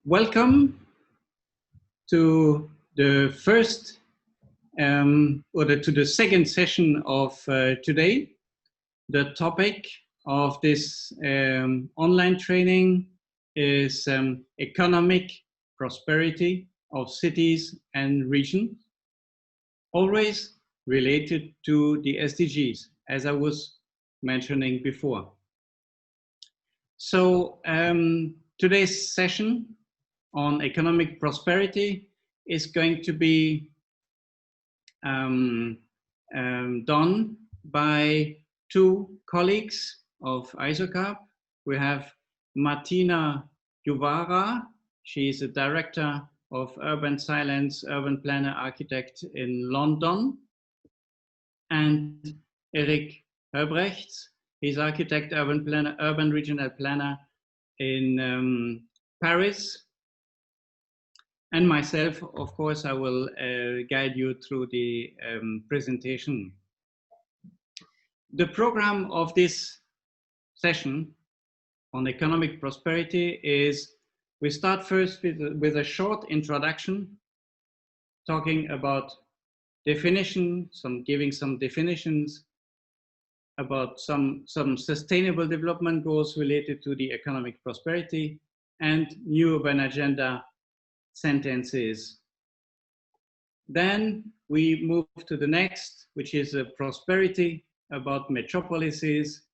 Welcome to the first to the second session of today. The topic of this online training is economic prosperity of cities and regions, always related to the SDGs, as I was mentioning before. So today's session on economic prosperity is going to be done by two colleagues of ISOCARP. We have Martina Juvara. She is a director of urban silence, urban planner architect in London. And Eric Herbrechts, he's architect, urban planner, urban regional planner in Paris. And myself, of course, I will guide you through the presentation. The program of this session on economic prosperity is, we start first with a short introduction, talking about definition, giving some definitions about some sustainable development goals related to the economic prosperity and new urban agenda sentences. Then we move to the next, which is a prosperity, about metropolises,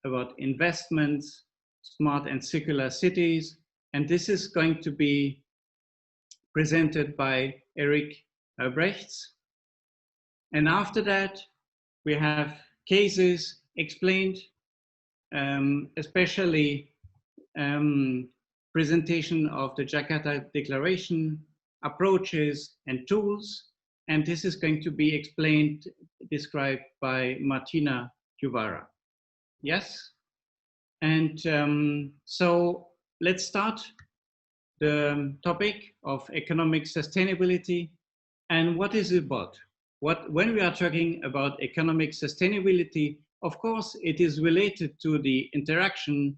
about investments, smart and circular cities. And this is going to be presented by Eric Herbrechts. And after that, we have cases explained, especially presentation of the Jakarta Declaration, approaches and tools, and this is going to be described by Martina Juvara. Yes? And so let's start the topic of economic sustainability and what is it about. When we are talking about economic sustainability, of course, it is related to the interaction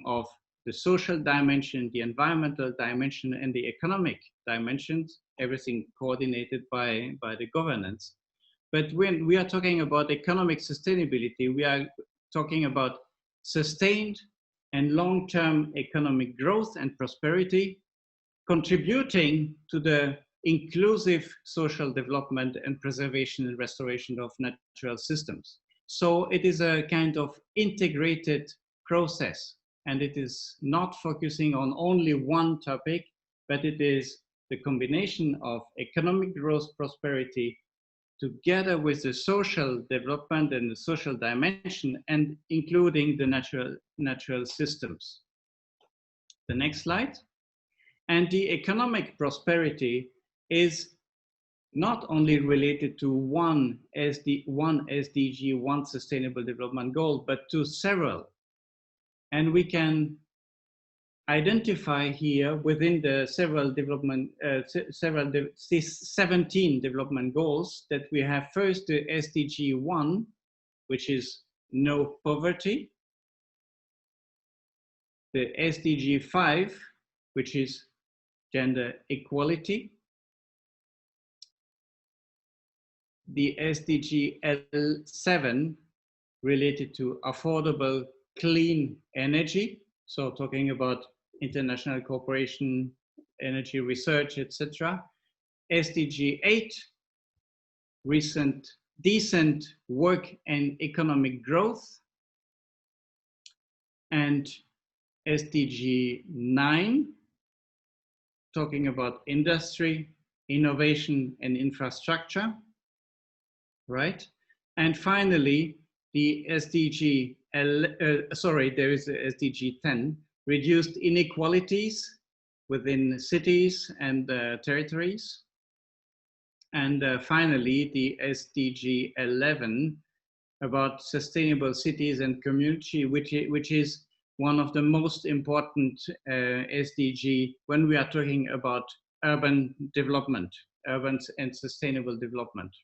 of the social dimension, the environmental dimension, and the economic dimensions, everything coordinated by the governance. But when we are talking about economic sustainability, we are talking about sustained and long-term economic growth and prosperity, contributing to the inclusive social development and preservation and restoration of natural systems. So it is a kind of integrated process. And it is not focusing on only one topic, but it is the combination of economic growth, prosperity, together with the social development and the social dimension, and including the natural systems. The next slide. And the economic prosperity is not only related to one SDG, one sustainable development goal, but to several. And we can identify here within the 17 development goals that we have first the SDG 1, which is no poverty, the SDG 5, which is gender equality, the SDG L7 related to affordable clean energy, so talking about international cooperation, energy research, etc. SDG 8, decent work and economic growth. And SDG 9, talking about industry, innovation and infrastructure, right? And finally, the SDG there is the SDG 10, reduced inequalities within cities and territories. And finally, the SDG 11, about sustainable cities and community, which is one of the most important SDG when we are talking about urban development, urban and sustainable development.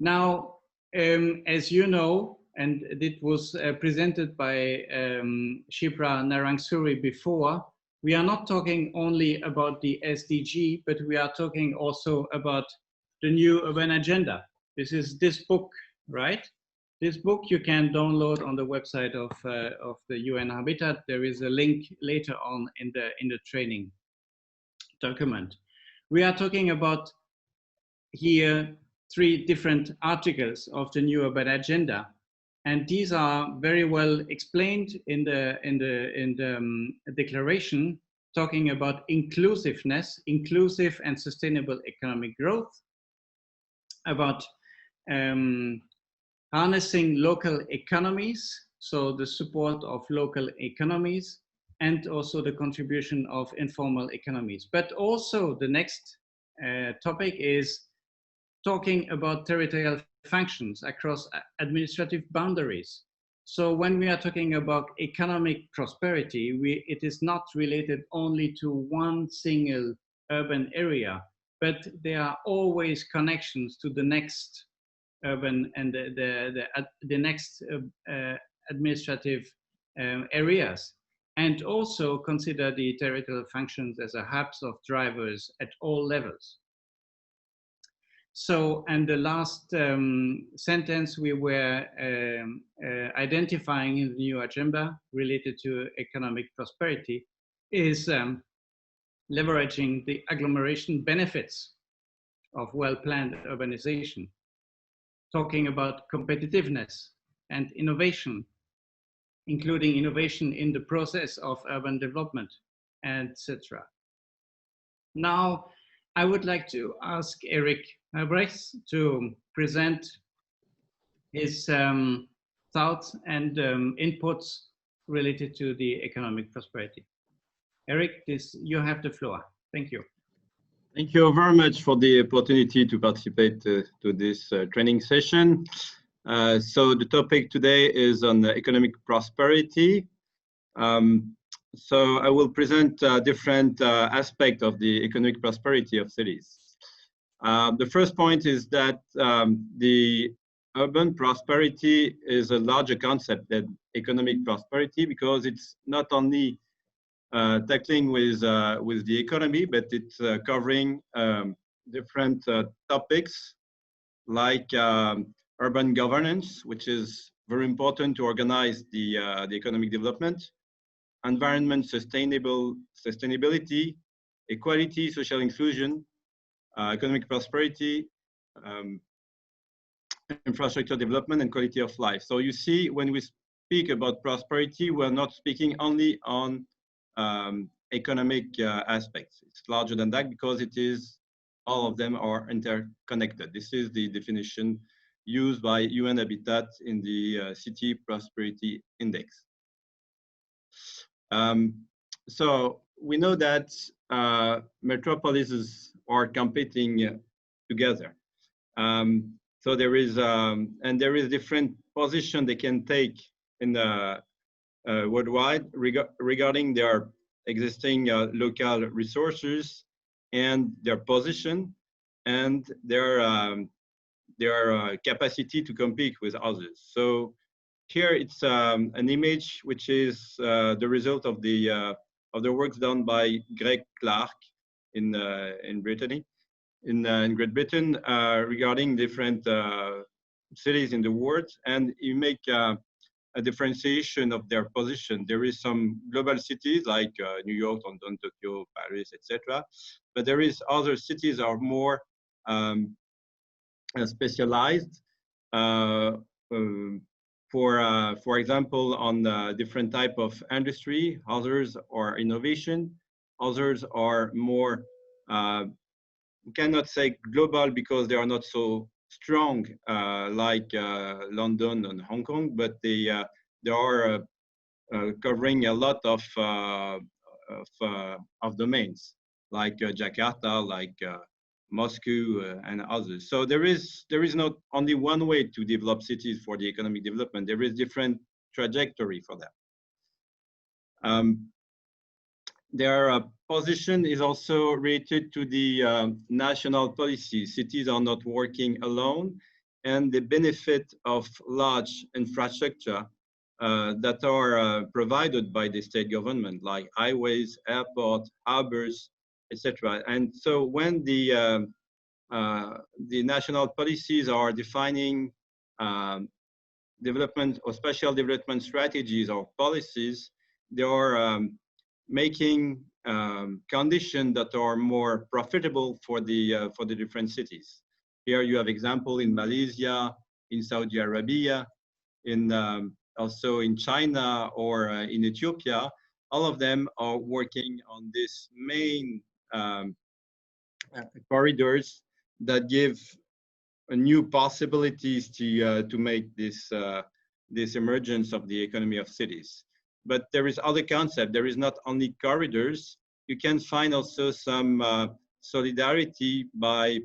Now, as you know, and it was presented by Shipra Narangsuri before, we are not talking only about the SDG, but we are talking also about the new urban agenda. This is this book, right? This book you can download on the website of the UN Habitat. There is a link later on in the training document. We are talking about here 3 different articles of the new urban agenda, and these are very well explained in the declaration, talking about inclusiveness, inclusive and sustainable economic growth, about harnessing local economies, so the support of local economies, and also the contribution of informal economies. But also the next topic is talking about territorial functions across administrative boundaries. So when we are talking about economic prosperity, it is not related only to one single urban area, but there are always connections to the next urban and the next administrative areas, and also consider the territorial functions as a hubs of drivers at all levels. So, and the last sentence we were identifying in the new agenda related to economic prosperity is leveraging the agglomeration benefits of well-planned urbanization, talking about competitiveness and innovation, including innovation in the process of urban development, etc. Now, I would like to ask Eric Albrechts to present his thoughts and inputs related to the economic prosperity. Eric, you have the floor. Thank you. Thank you very much for the opportunity to participate to this training session. So the topic today is on economic prosperity. So I will present different aspects of the economic prosperity of cities. The first point is that the urban prosperity is a larger concept than economic prosperity, because it's not only tackling with the economy, but it's covering different topics like urban governance, which is very important to organize the economic development, environment sustainability, equality, social inclusion, economic prosperity, infrastructure development, and quality of life. So you see, when we speak about prosperity, we're not speaking only on economic aspects. It's larger than that, because it is, all of them are interconnected. This is the definition used by UN Habitat in the City Prosperity Index. So we know that metropolises are competing together. So there is different position they can take in the worldwide regarding their existing local resources and their position and their capacity to compete with others. So here it's an image which is the result of the works done by Greg Clark in Brittany, in Great Britain, regarding different cities in the world, and you make a differentiation of their position. There is some global cities like New York, London, Tokyo, Paris, etc. But there is other cities are more specialized. For example, on different type of industry, others are innovation, others are more, we cannot say global because they are not so strong like London and Hong Kong, but they are covering a lot of domains like Jakarta, like Moscow, and others. So there is not only one way to develop cities for the economic development. There is different trajectory for that. Their position is also related to the national policies. Cities are not working alone, and the benefit of large infrastructure that are provided by the state government, like highways, airport, harbors, etc. And so when the national policies are defining development or special development strategies or policies, they are making conditions that are more profitable for the different cities. Here you have example in Malaysia, in Saudi Arabia, in also in China or in Ethiopia. All of them are working on this main corridors that give new possibilities to make this this emergence of the economy of cities. But there is other concept. There is not only corridors. You can find also some solidarity by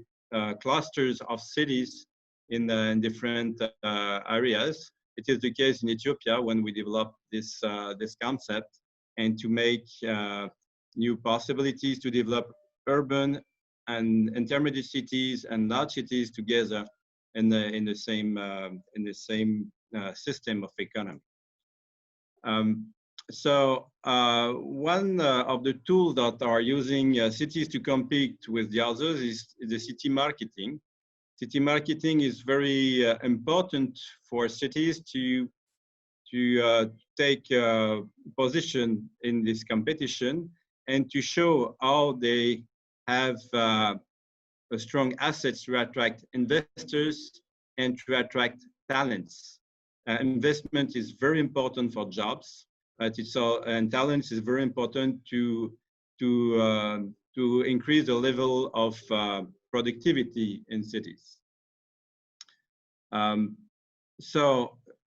clusters of cities in different areas. It is the case in Ethiopia when we developed this this concept, and to make new possibilities to develop urban and intermediate cities and large cities together in the same system of economy. So one of the tools that are using cities to compete with the others is the city marketing. City marketing is very important for cities to take position in this competition and to show how they have a strong assets to attract investors and to attract talents. Investment is very important for jobs, but and talents is very important to increase the level of productivity in cities.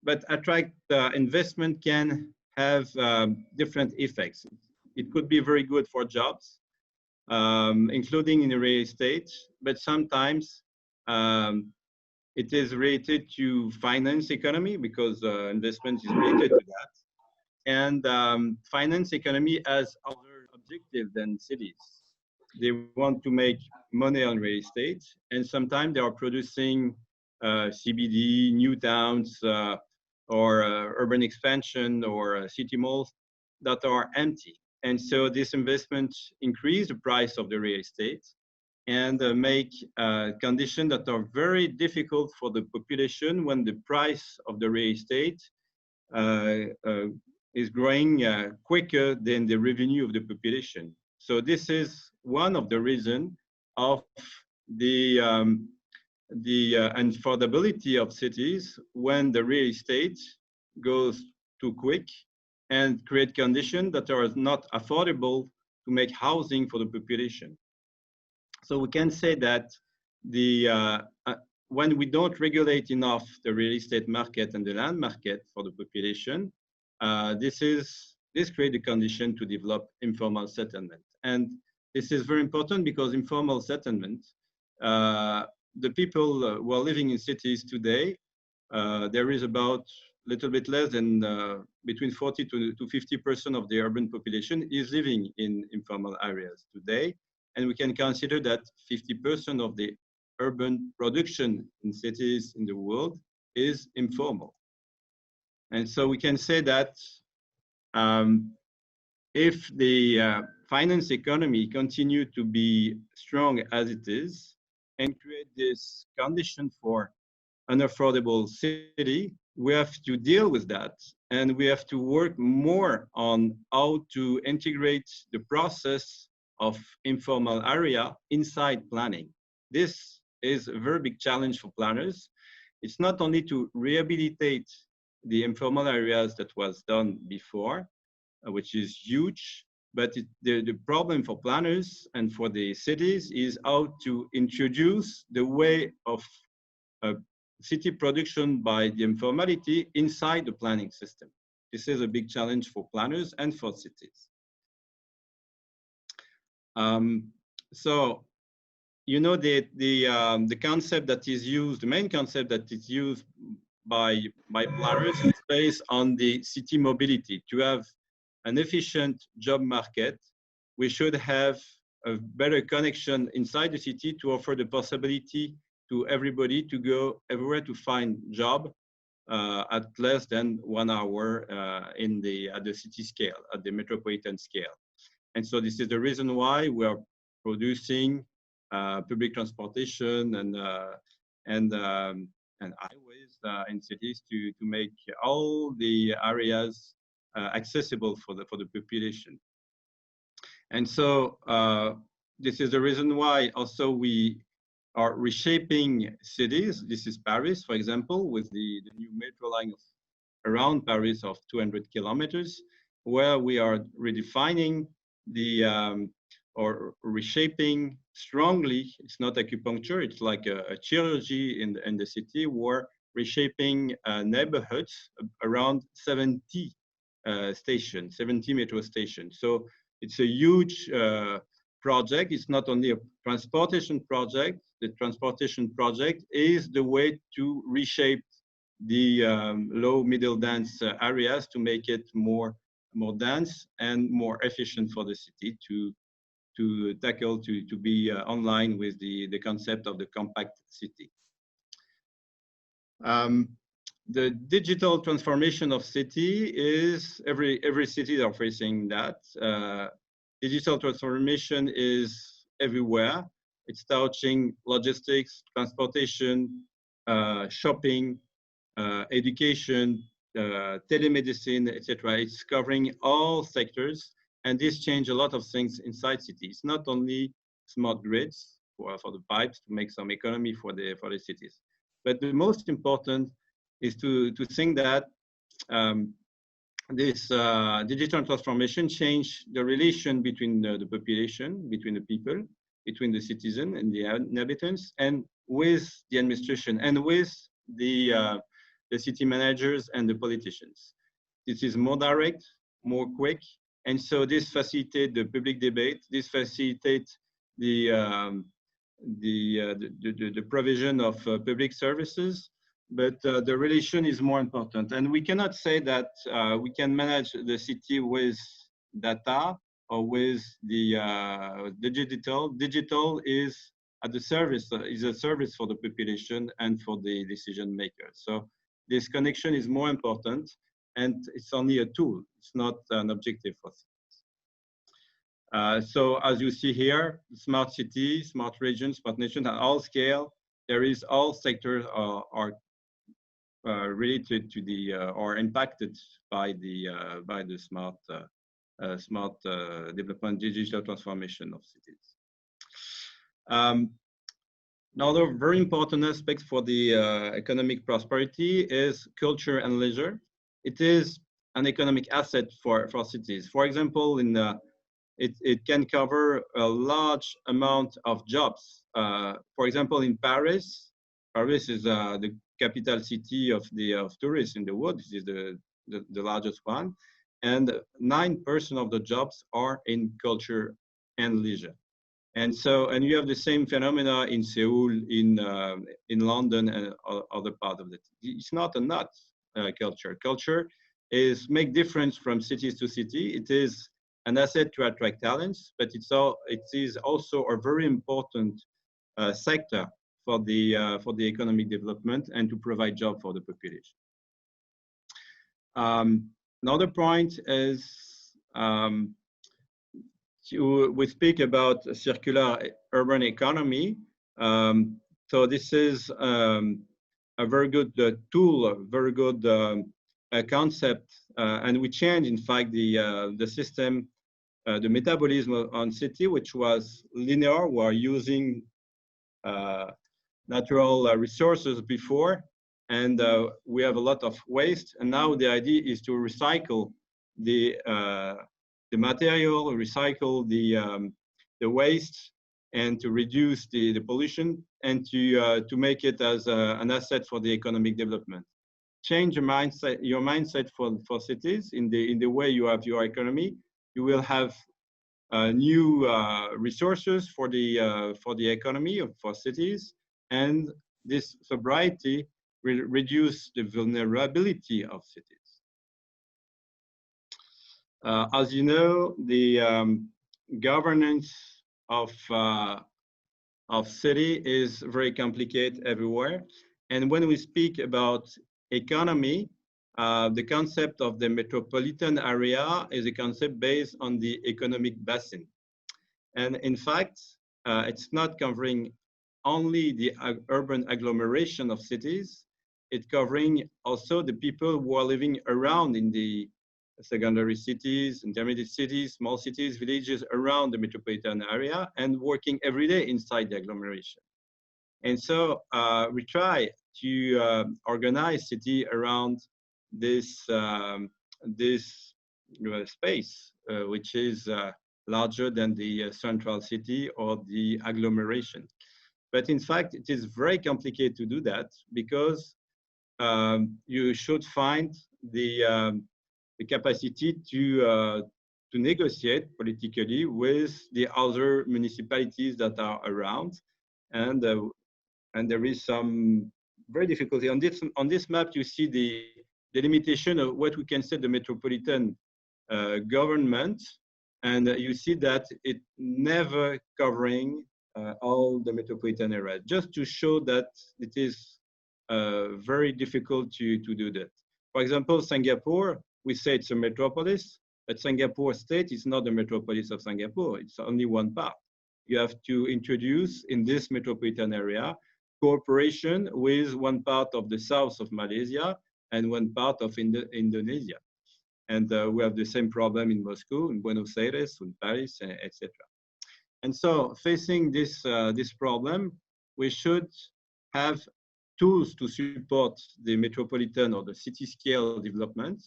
But attract investment can have different effects. It could be very good for jobs, including in the real estate, but sometimes it is related to finance economy because investment is related to that. And finance economy has other objectives than cities. They want to make money on real estate, and sometimes they are producing CBD, new towns, or urban expansion or city malls that are empty. And so this investment increase the price of the real estate and make conditions that are very difficult for the population when the price of the real estate is growing quicker than the revenue of the population. So this is one of the reasons of the affordability of cities when the real estate goes too quick and create conditions that are not affordable to make housing for the population. So we can say that when we don't regulate enough the real estate market and the land market for the population, this creates a condition to develop informal settlement. And this is very important because informal settlement, the people who are living in cities today, there is about a little bit less than between 40 to 50% of the urban population is living in informal areas today. And we can consider that 50% of the urban production in cities in the world is informal. And so we can say that if the finance economy continue to be strong as it is and create this condition for an affordable city, we have to deal with that. And we have to work more on how to integrate the process of informal area inside planning. This is a very big challenge for planners. It's not only to rehabilitate the informal areas that was done before, which is huge, but the problem for planners and for the cities is how to introduce the way of city production by the informality inside the planning system. This is a big challenge for planners and for cities. So, you know, the concept that is used, the main concept that is used by planners is based on the city mobility. To have an efficient job market, we should have a better connection inside the city to offer the possibility to everybody to go everywhere to find job at less than 1 hour at the city scale, at the metropolitan scale. And so this is the reason why we are producing public transportation and highways in cities to make all the areas accessible for the population. And so this is the reason why also we are reshaping cities. This is Paris, for example, with the new metro line around Paris of 200 kilometers, where we are redefining or reshaping strongly. It's not acupuncture, it's like a chirurgy in the city. We're reshaping neighborhoods around 70 stations, 70 metro stations. So it's a huge project. It's not only a transportation project. The transportation project is the way to reshape the low middle dense areas to make it more dense and more efficient for the city to tackle, to be online with the concept of the compact city. The digital transformation of city is every city are facing that. Digital transformation is everywhere. It's touching logistics, transportation, shopping, education, telemedicine, etc. It's covering all sectors, and this changes a lot of things inside cities. Not only smart grids for the pipes to make some economy for the cities, but the most important is to think that this digital transformation changed the relation between the population, between the people, between the citizen and the inhabitants, and with the administration, and with the city managers and the politicians. This is more direct, more quick, and so this facilitates the public debate. This facilitates the provision of public services. But the relation is more important, and we cannot say that we can manage the city with data or with the digital. Digital is at the service, is a service for the population and for the decision makers. So this connection is more important, and it's only a tool. It's not an objective for cities. So as you see here, smart cities, smart regions, smart nations at all scale. There is all sectors are related to the or impacted by the smart development, digital transformation of cities. Another very important aspect for the economic prosperity is culture and leisure. It is an economic asset for cities. For example, it can cover a large amount of jobs. For example, in Paris is the capital city of tourists in the world. This is the largest one, and 9% of the jobs are in culture and leisure. And you have the same phenomena in Seoul, in London, and other parts of it. It's not a culture. Culture is make difference from cities to city. It is an asset to attract talents, but it is also a very important sector for the economic development and to provide jobs for the population. Another point is we speak about a circular urban economy. So this is a very good tool, a very good concept, and we change, in fact, the system, the metabolism on city, which was linear. We are using natural resources before, and we have a lot of waste. And now the idea is to recycle the material, recycle the waste, and to reduce the pollution, and to make it as an asset for the economic development. Change your mindset for cities in the way you have your economy. You will have new resources for the economy for cities, and this sobriety will reduce the vulnerability of cities. As you know, the governance of city is very complicated everywhere. And when we speak about economy, the concept of the metropolitan area is a concept based on the economic basin. And in fact, it's not covering only the urban agglomeration of cities, it's covering also the people who are living around in the secondary cities, intermediate cities, small cities, villages around the metropolitan area and working every day inside the agglomeration. And so we try to organize city around this, space, which is larger than the central city or the agglomeration. But in fact, it is very complicated to do that because you should find the capacity to negotiate politically with the other municipalities that are around, and there is some very difficulty on this map. You see the limitation of what we can say the metropolitan government, and you see that it never covering all the metropolitan area, just to show that it is very difficult to do that. For example, Singapore, we say it's a metropolis, but Singapore state is not the metropolis of Singapore. It's only one part. You have to introduce in this metropolitan area cooperation with one part of the south of Malaysia and one part of Indonesia. And we have the same problem in Moscow, in Buenos Aires, in Paris, etc. And so facing this, this problem, we should have tools to support the metropolitan or the city scale development,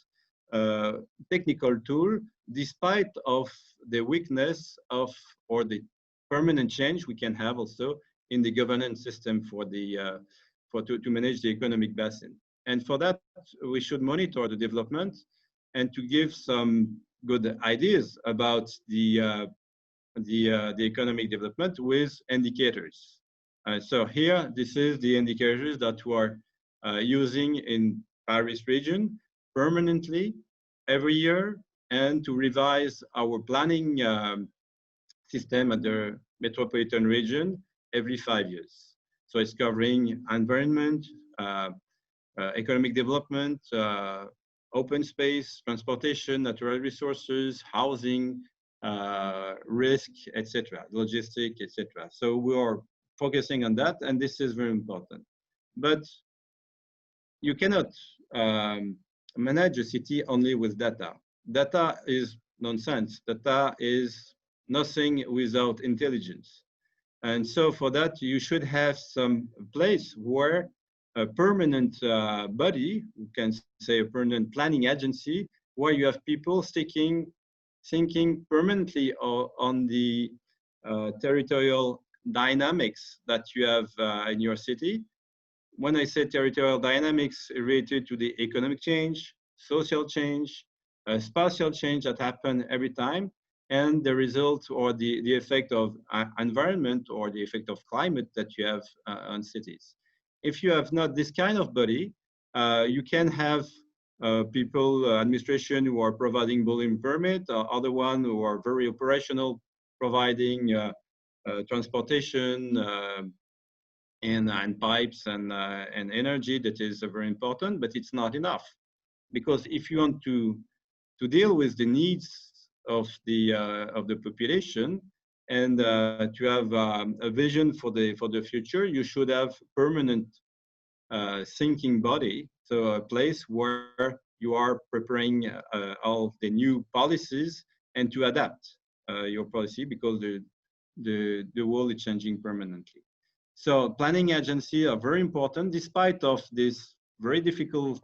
technical tool, despite of the weakness of, or the permanent change we can have also in the governance system for the, to manage the economic basin. And for that, we should monitor the development and to give some good ideas about the economic development with indicators. So here, this is the indicators that we are using in Paris region permanently every year, and to revise our planning system at the metropolitan region every 5 years. So it's covering environment, economic development, open space, transportation, natural resources, housing, risk, etc., logistic, etc. So we are focusing on that, and this is very important. But you cannot manage a city only with data. Data is nonsense. Data is nothing without intelligence. And so for that, you should have some place where a permanent body, you can say a permanent planning agency, where you have people thinking permanently on the territorial dynamics that you have in your city. When I say territorial dynamics related to the economic change, social change, spatial change that happen every time, and the result or the effect of environment or the effect of climate that you have on cities. If you have not this kind of body, you can have people, administration who are providing building permit, other one who are very operational, providing transportation and pipes and energy. That is very important, but it's not enough, because if you want to deal with the needs of the population and to have a vision for the future, you should have permanent thinking body, so a place where you are preparing all the new policies and to adapt your policy, because the world is changing permanently. So planning agencies are very important, despite of this very difficult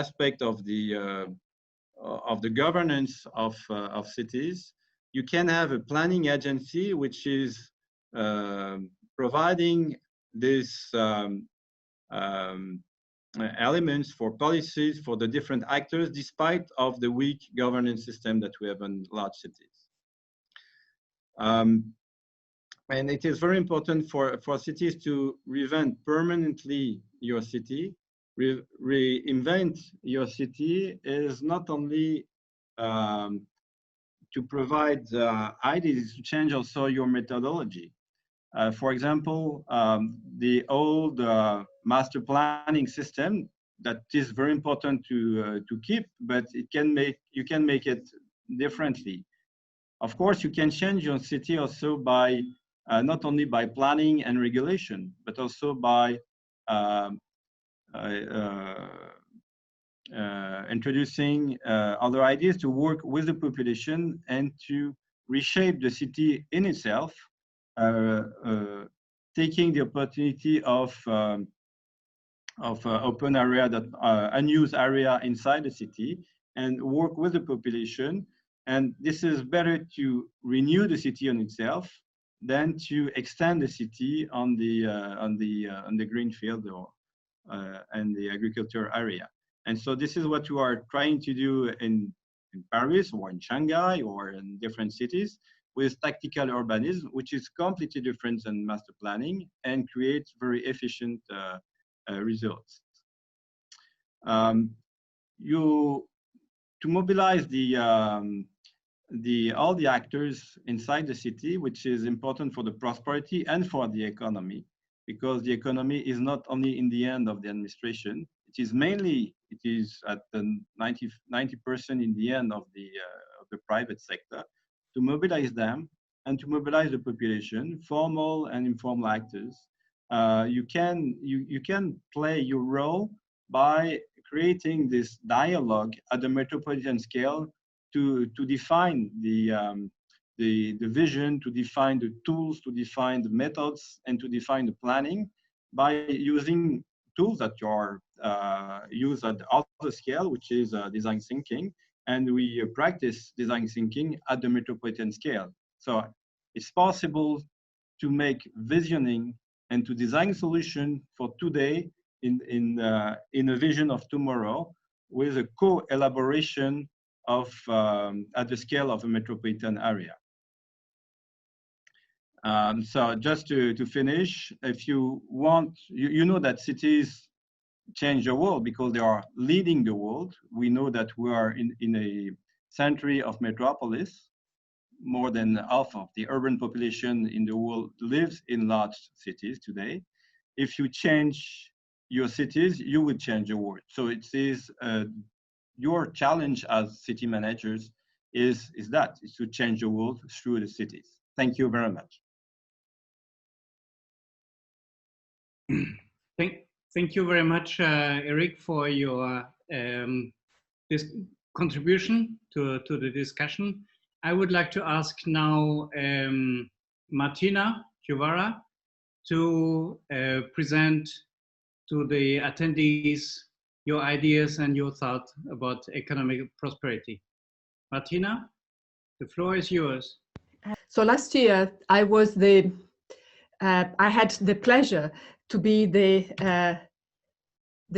aspect of the governance of cities. You can have a planning agency which is providing these elements for policies for the different actors, despite of the weak governance system that we have in large cities. And it is very important for cities to reinvent permanently your city. Reinvent your city is not only to provide ideas, to change also your methodology. For example, the old master planning system that is very important to keep, but you can make it differently. Of course, you can change your city also by not only by planning and regulation, but also by introducing other ideas to work with the population and to reshape the city in itself, taking the opportunity of open area, that unused area inside the city, and work with the population. And this is better to renew the city on itself than to extend the city on the green field or and the agriculture area. And so this is what we are trying to do in Paris or in Shanghai or in different cities with tactical urbanism, which is completely different than master planning and creates very efficient results. To mobilize all the actors inside the city, which is important for the prosperity and for the economy, because the economy is not only in the end of the administration, it is mainly, it is at the 90% in the end of the private sector, to mobilize them and to mobilize the population, formal and informal actors. You can play your role by creating this dialogue at the metropolitan scale to define the vision, to define the tools, to define the methods, and to define the planning by using tools that are used at the other scale, which is design thinking. And we practice design thinking at the metropolitan scale. So it's possible to make visioning and to design solution for today in a vision of tomorrow with a co-elaboration of at the scale of a metropolitan area. So just to finish, if you want, you know that cities change the world because they are leading the world. We know that we are in a century of metropolis. More than half of the urban population in the world lives in large cities today. If you change your cities, you would change the world. So it is your challenge as city managers is to change the world through the cities. Thank you very much. Thank you very much, Eric, for your this contribution to the discussion. I would like to ask now Martina Juvara to present to the attendees your ideas and your thoughts about economic prosperity. Martina, the floor is yours. So last year, I had the pleasure to be the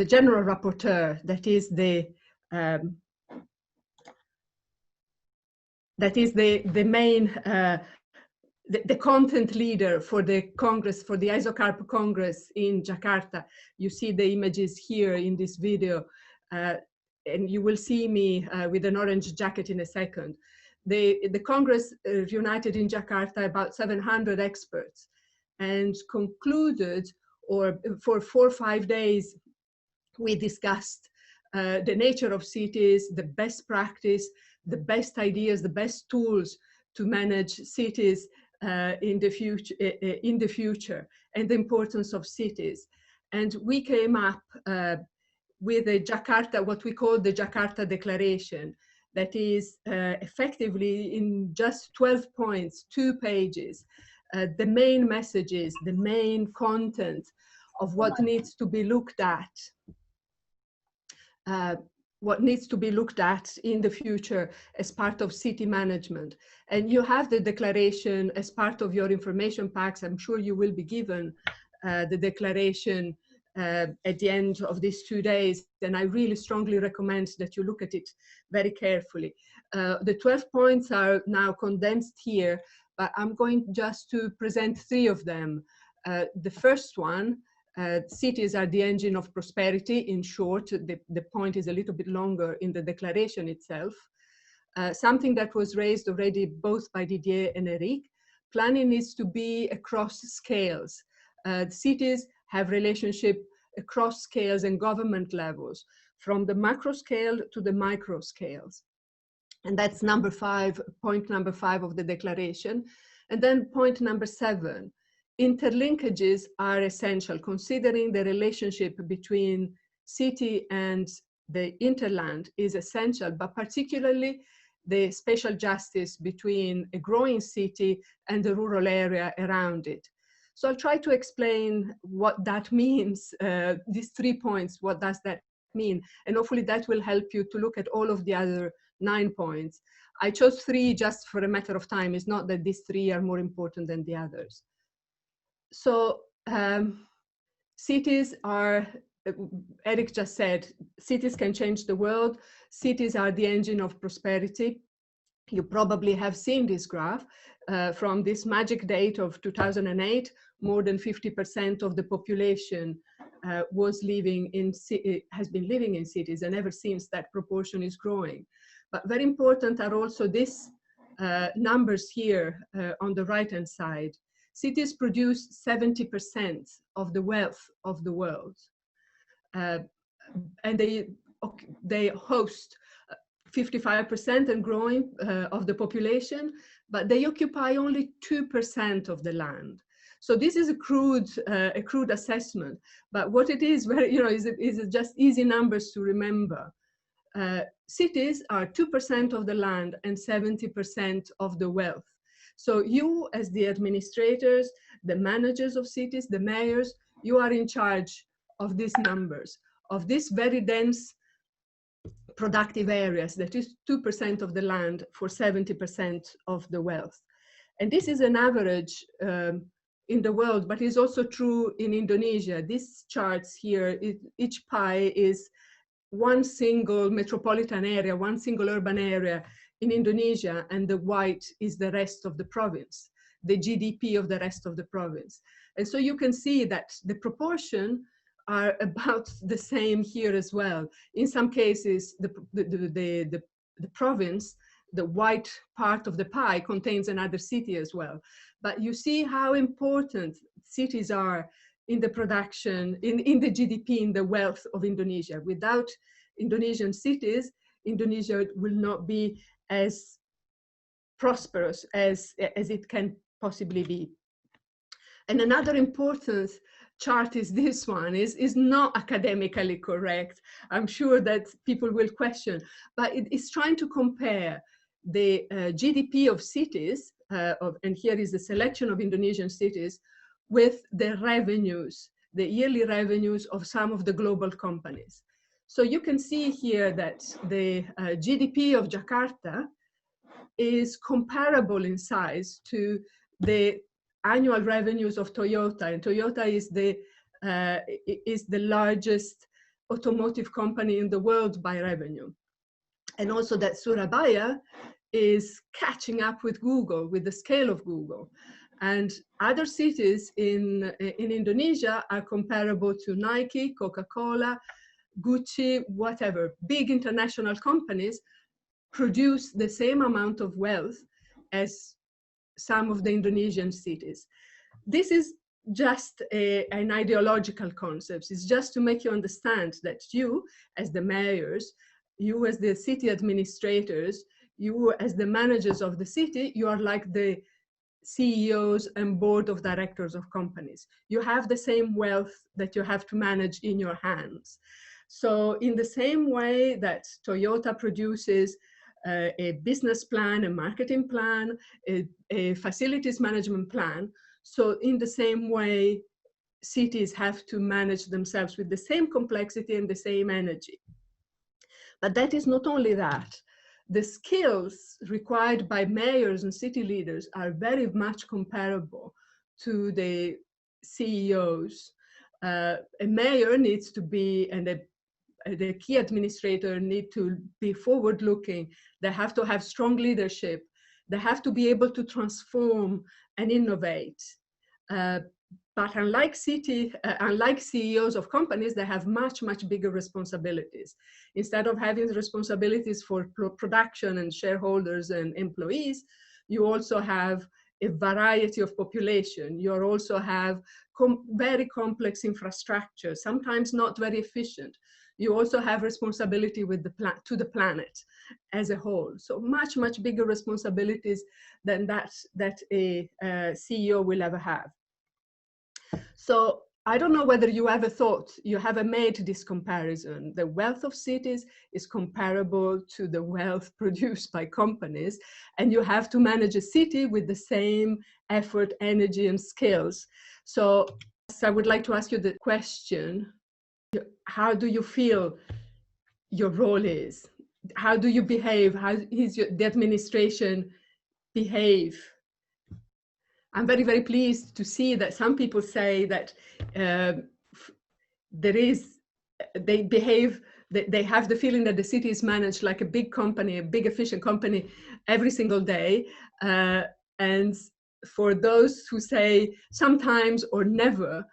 general rapporteur, that is the main, the content leader for the Congress, for the ISOCARP Congress in Jakarta. You see the images here in this video, and you will see me with an orange jacket in a second. The Congress united in Jakarta about 700 experts and concluded, or for 4 or 5 days, we discussed the nature of cities, the best practice, the best ideas, the best tools to manage cities in the future, and the importance of cities. And we came up with a Jakarta, what we call the Jakarta Declaration, that is effectively in just 12 points, 2 pages, the main messages, the main content of what needs to be looked at. What needs to be looked at in the future as part of city management. And you have the declaration as part of your information packs. I'm sure you will be given the declaration at the end of these 2 days. And I really strongly recommend that you look at it very carefully. The 12 points are now condensed here, but I'm going just to present 3 of them. The first one, cities are the engine of prosperity. In short, the point is a little bit longer in the declaration itself. Something that was raised already both by Didier and Eric. planning needs to be across scales. Cities have relationship across scales and government levels, from the macro scale to the micro scales. And that's number 5, point number 5 of the declaration. And then point number 7, interlinkages are essential, considering the relationship between city and the interland is essential, but particularly the spatial justice between a growing city and the rural area around it. So I'll try to explain what that means, these 3 points, what does that mean? And hopefully that will help you to look at all of the other 9 points. I chose 3 just for a matter of time. It's not that these 3 are more important than the others. So cities are, Eric just said, cities can change the world. Cities are the engine of prosperity. You probably have seen this graph from this magic date of 2008. More than 50% of the population has been living in cities, and ever since that proportion is growing. But very important are also these numbers here on the right-hand side. Cities produce 70% of the wealth of the world. And they host 55% and growing of the population, but they occupy only 2% of the land. So this is a crude assessment, but what it is, is just easy numbers to remember. Cities are 2% of the land and 70% of the wealth. So you, as the administrators, the managers of cities, the mayors, you are in charge of these numbers, of these very dense productive areas that is 2% of the land for 70% of the wealth. And this is an average in the world, but it's also true in Indonesia. These charts here, each pie is one single metropolitan area, one single urban area in Indonesia, and the white is the rest of the province, the GDP of the rest of the province. And so you can see that the proportion are about the same here as well. In some cases, the province, the white part of the pie, contains another city as well. But you see how important cities are in the production, in the GDP, in the wealth of Indonesia. Without Indonesian cities, Indonesia will not be as prosperous as it can possibly be. And another important chart is this one, is not academically correct. I'm sure that people will question, but it is trying to compare the GDP of cities, and here is the selection of Indonesian cities, with the revenues, the yearly revenues of some of the global companies. So you can see here that the GDP of Jakarta is comparable in size to the annual revenues of Toyota, and Toyota is the largest automotive company in the world by revenue. And also that Surabaya is catching up with Google, with the scale of Google. And other cities in Indonesia are comparable to Nike, Coca-Cola, Gucci, whatever. Big international companies produce the same amount of wealth as some of the Indonesian cities. This is just an ideological concept. It's just to make you understand that you, as the mayors, you as the city administrators, you as the managers of the city, you are like the CEOs and board of directors of companies. You have the same wealth that you have to manage in your hands. So in the same way that Toyota produces a business plan, a marketing plan, a facilities management plan, so in the same way, cities have to manage themselves with the same complexity and the same energy. But that is not only that. The skills required by mayors and city leaders are very much comparable to the CEOs. A mayor needs to be, and the key administrator need to be forward-looking. They have to have strong leadership. They have to be able to transform and innovate. But unlike CEOs of companies, they have much, much bigger responsibilities. Instead of having responsibilities for production and shareholders and employees, you also have a variety of population. You also have very complex infrastructure, sometimes not very efficient. You also have responsibility with to the planet as a whole. So much, much bigger responsibilities than that a CEO will ever have. So I don't know whether you ever thought, you ever made this comparison. The wealth of cities is comparable to the wealth produced by companies, and you have to manage a city with the same effort, energy, and skills. So I would like to ask you the question, how do you feel your role is? How do you behave? How is the administration behave? I'm very, very pleased to see that some people say that they behave, they have the feeling that the city is managed like a big company, a big efficient company every single day. And for those who say sometimes or never,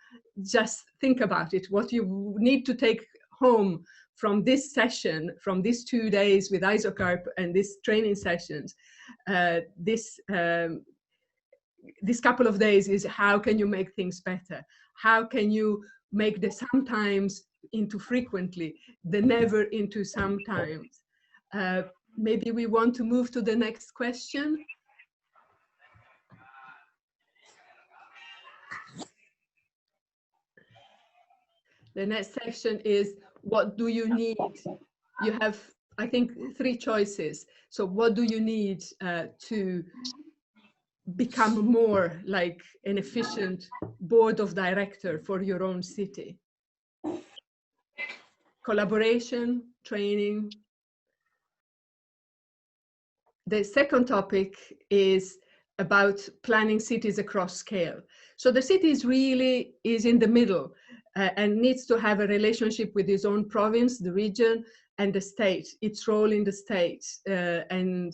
just think about it. What you need to take home from this session, from these 2 days with ISOCARP and these training sessions, this couple of days is how can you make things better? How can you make the sometimes into frequently, the never into sometimes? Maybe we want to move to the next question. The next section is, what do you need? You have, I think, 3 choices. So what do you need to become more like an efficient board of director for your own city? Collaboration, training. The second topic is about planning cities across scale. So the city is in the middle and needs to have a relationship with its own province, the region, and the state, its role in the state. And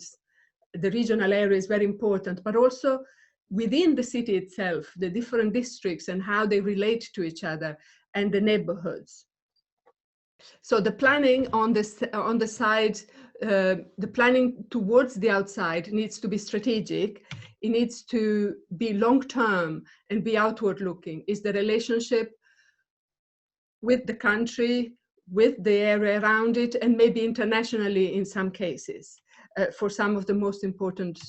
the regional area is very important, but also within the city itself, the different districts and how they relate to each other, and the neighborhoods. So the planning on the side, the planning towards the outside needs to be strategic. It needs to be long-term and be outward-looking. Is the relationship with the country, with the area around it, and maybe internationally in some cases, for some of the most important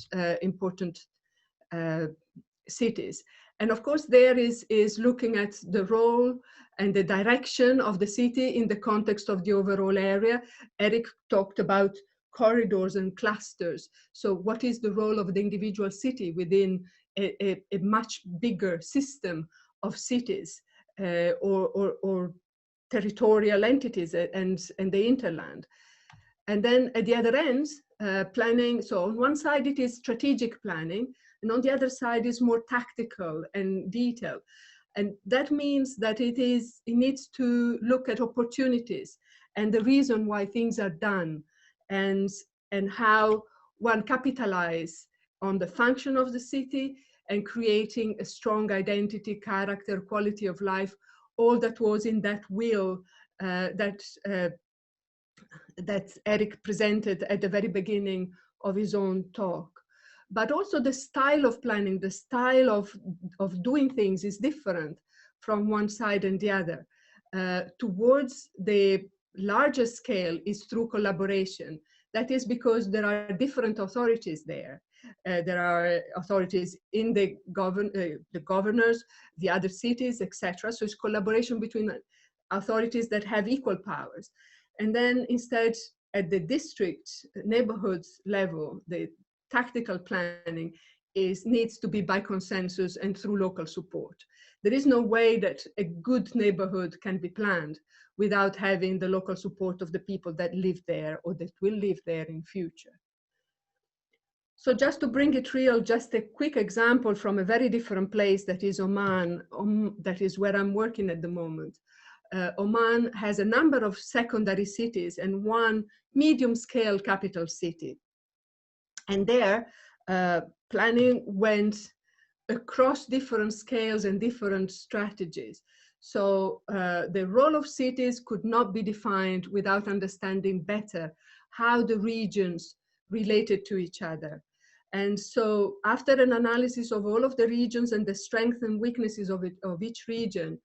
cities. And of course, there is looking at the role and the direction of the city in the context of the overall area. Eric talked about corridors and clusters. So what is the role of the individual city within a much bigger system of cities or territorial entities and the interland? And then at the other end, planning. So on one side, it is strategic planning, and on the other side is more tactical and detailed. And that means that it needs to look at opportunities and the reason why things are done, and how one capitalize on the function of the city and creating a strong identity, character, quality of life, all that was in that will that Eric presented at the very beginning of his own talk. But also the style of planning, the style of doing things is different from one side and the other. Towards the larger scale is through collaboration. That is because there are different authorities there. There are authorities in the governors, the other cities, etc. So it's collaboration between authorities that have equal powers. And then instead, at the district, neighborhoods level, the tactical planning needs to be by consensus and through local support. There is no way that a good neighborhood can be planned without having the local support of the people that live there or that will live there in future. So just to bring it real, just a quick example from a very different place, that is Oman, that is where I'm working at the moment. Oman has a number of secondary cities and one medium-scale capital city. And there, planning went across different scales and different strategies. So the role of cities could not be defined without understanding better how the regions related to each other. And so after an analysis of all of the regions and the strengths and weaknesses of each region,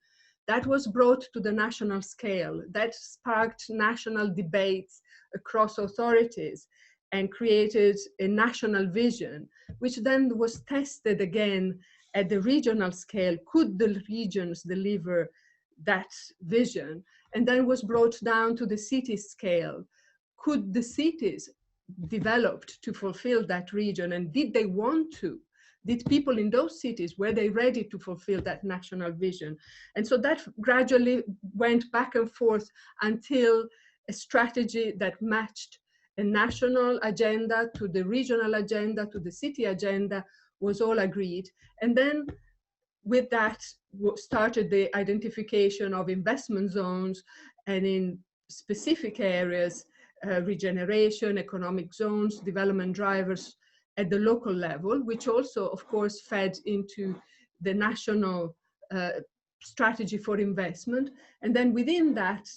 that was brought to the national scale. That sparked national debates across authorities and created a national vision, which then was tested again at the regional scale. Could the regions deliver that vision? And then was brought down to the city scale. Could the cities develop to fulfill that region, and did they want to? Did people in those cities, were they ready to fulfill that national vision? And so that gradually went back and forth until a strategy that matched a national agenda to the regional agenda to the city agenda was all agreed. And then with that started the identification of investment zones, and in specific areas, regeneration, economic zones, development drivers at the local level, which also, of course, fed into the national strategy for investment. And then within that,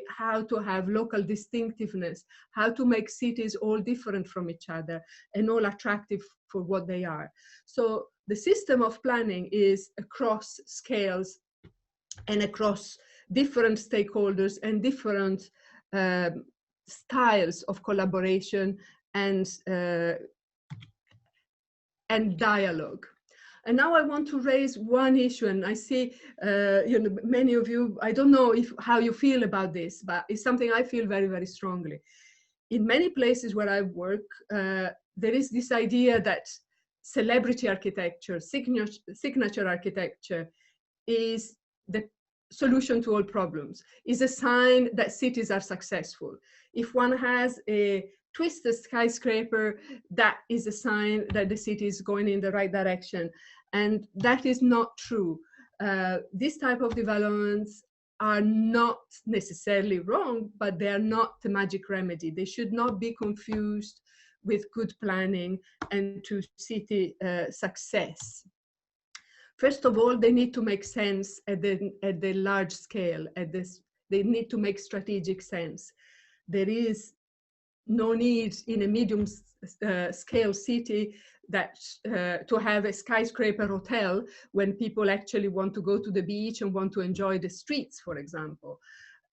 how to have local distinctiveness, how to make cities all different from each other and all attractive for what they are. So the system of planning is across scales and across different stakeholders and different styles of collaboration and dialogue. And now I want to raise one issue, and I see many of you, I don't know how you feel about this, but it's something I feel very, very strongly. In many places where I work, there is this idea that celebrity architecture, signature architecture is the solution to all problems, is a sign that cities are successful. If one has a twisted skyscraper, that is a sign that the city is going in the right direction. And that is not true. This type of developments are not necessarily wrong, but they are not the magic remedy. They should not be confused with good planning and to city success. First of all, they need to make sense at the large scale. They need to make strategic sense. There is no need in a medium scale city that to have a skyscraper hotel when people actually want to go to the beach and want to enjoy the streets, for example.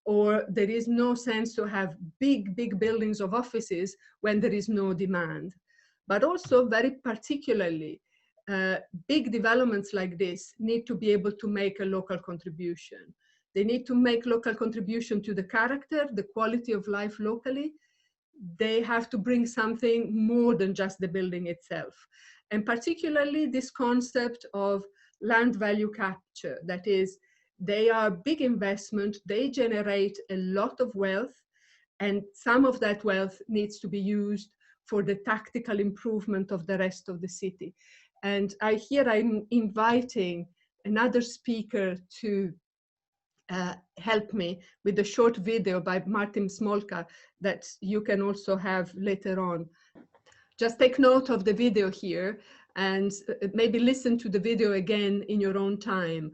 Or there is no sense to have big buildings of offices when there is no demand. But also, very particularly, big developments like this need to be able to make a local contribution. They need to make local contribution to the character, the quality of life locally. They have to bring something more than just the building itself. And particularly this concept of land value capture, that is, they are big investment, they generate a lot of wealth, and some of that wealth needs to be used for the tactical improvement of the rest of the city. And here I'm inviting another speaker to help me with a short video by Martin Smolka that you can also have later on. Just take note of the video here and maybe listen to the video again in your own time.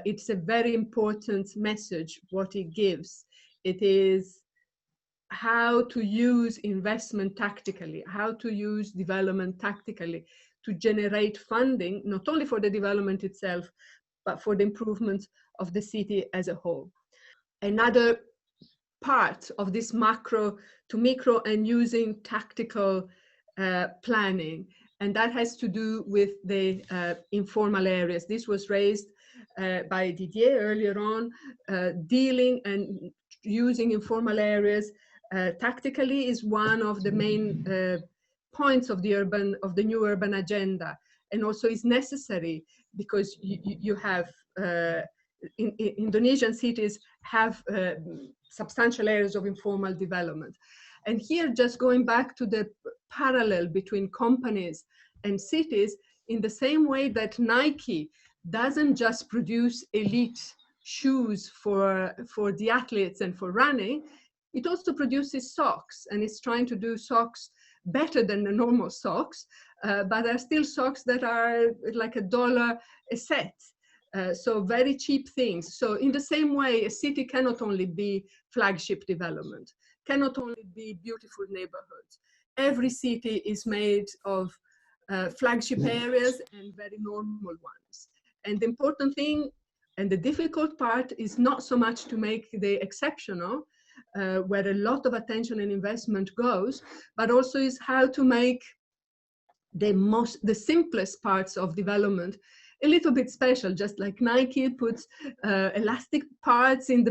It's a very important message, what it gives. It is how to use investment tactically, how to use development tactically to generate funding, not only for the development itself, but for the improvement of the city as a whole. Another part of this macro to micro and using tactical planning, and that has to do with the informal areas. This was raised by Didier earlier on, dealing and using informal areas tactically is one of the main points of the new urban agenda, and also is necessary because you have Indonesian cities have substantial areas of informal development. And here, just going back to the parallel between companies and cities, in the same way that Nike doesn't just produce elite shoes for the athletes and for running, it also produces socks, and it's trying to do socks better than the normal socks, but there are still socks that are like $1 a set. So very cheap things. So in the same way, a city cannot only be flagship development, cannot only be beautiful neighborhoods. Every city is made of flagship areas and very normal ones. And the important thing and the difficult part is not so much to make the exceptional, where a lot of attention and investment goes, but also is how to make the simplest parts of development a little bit special, just like Nike puts elastic parts in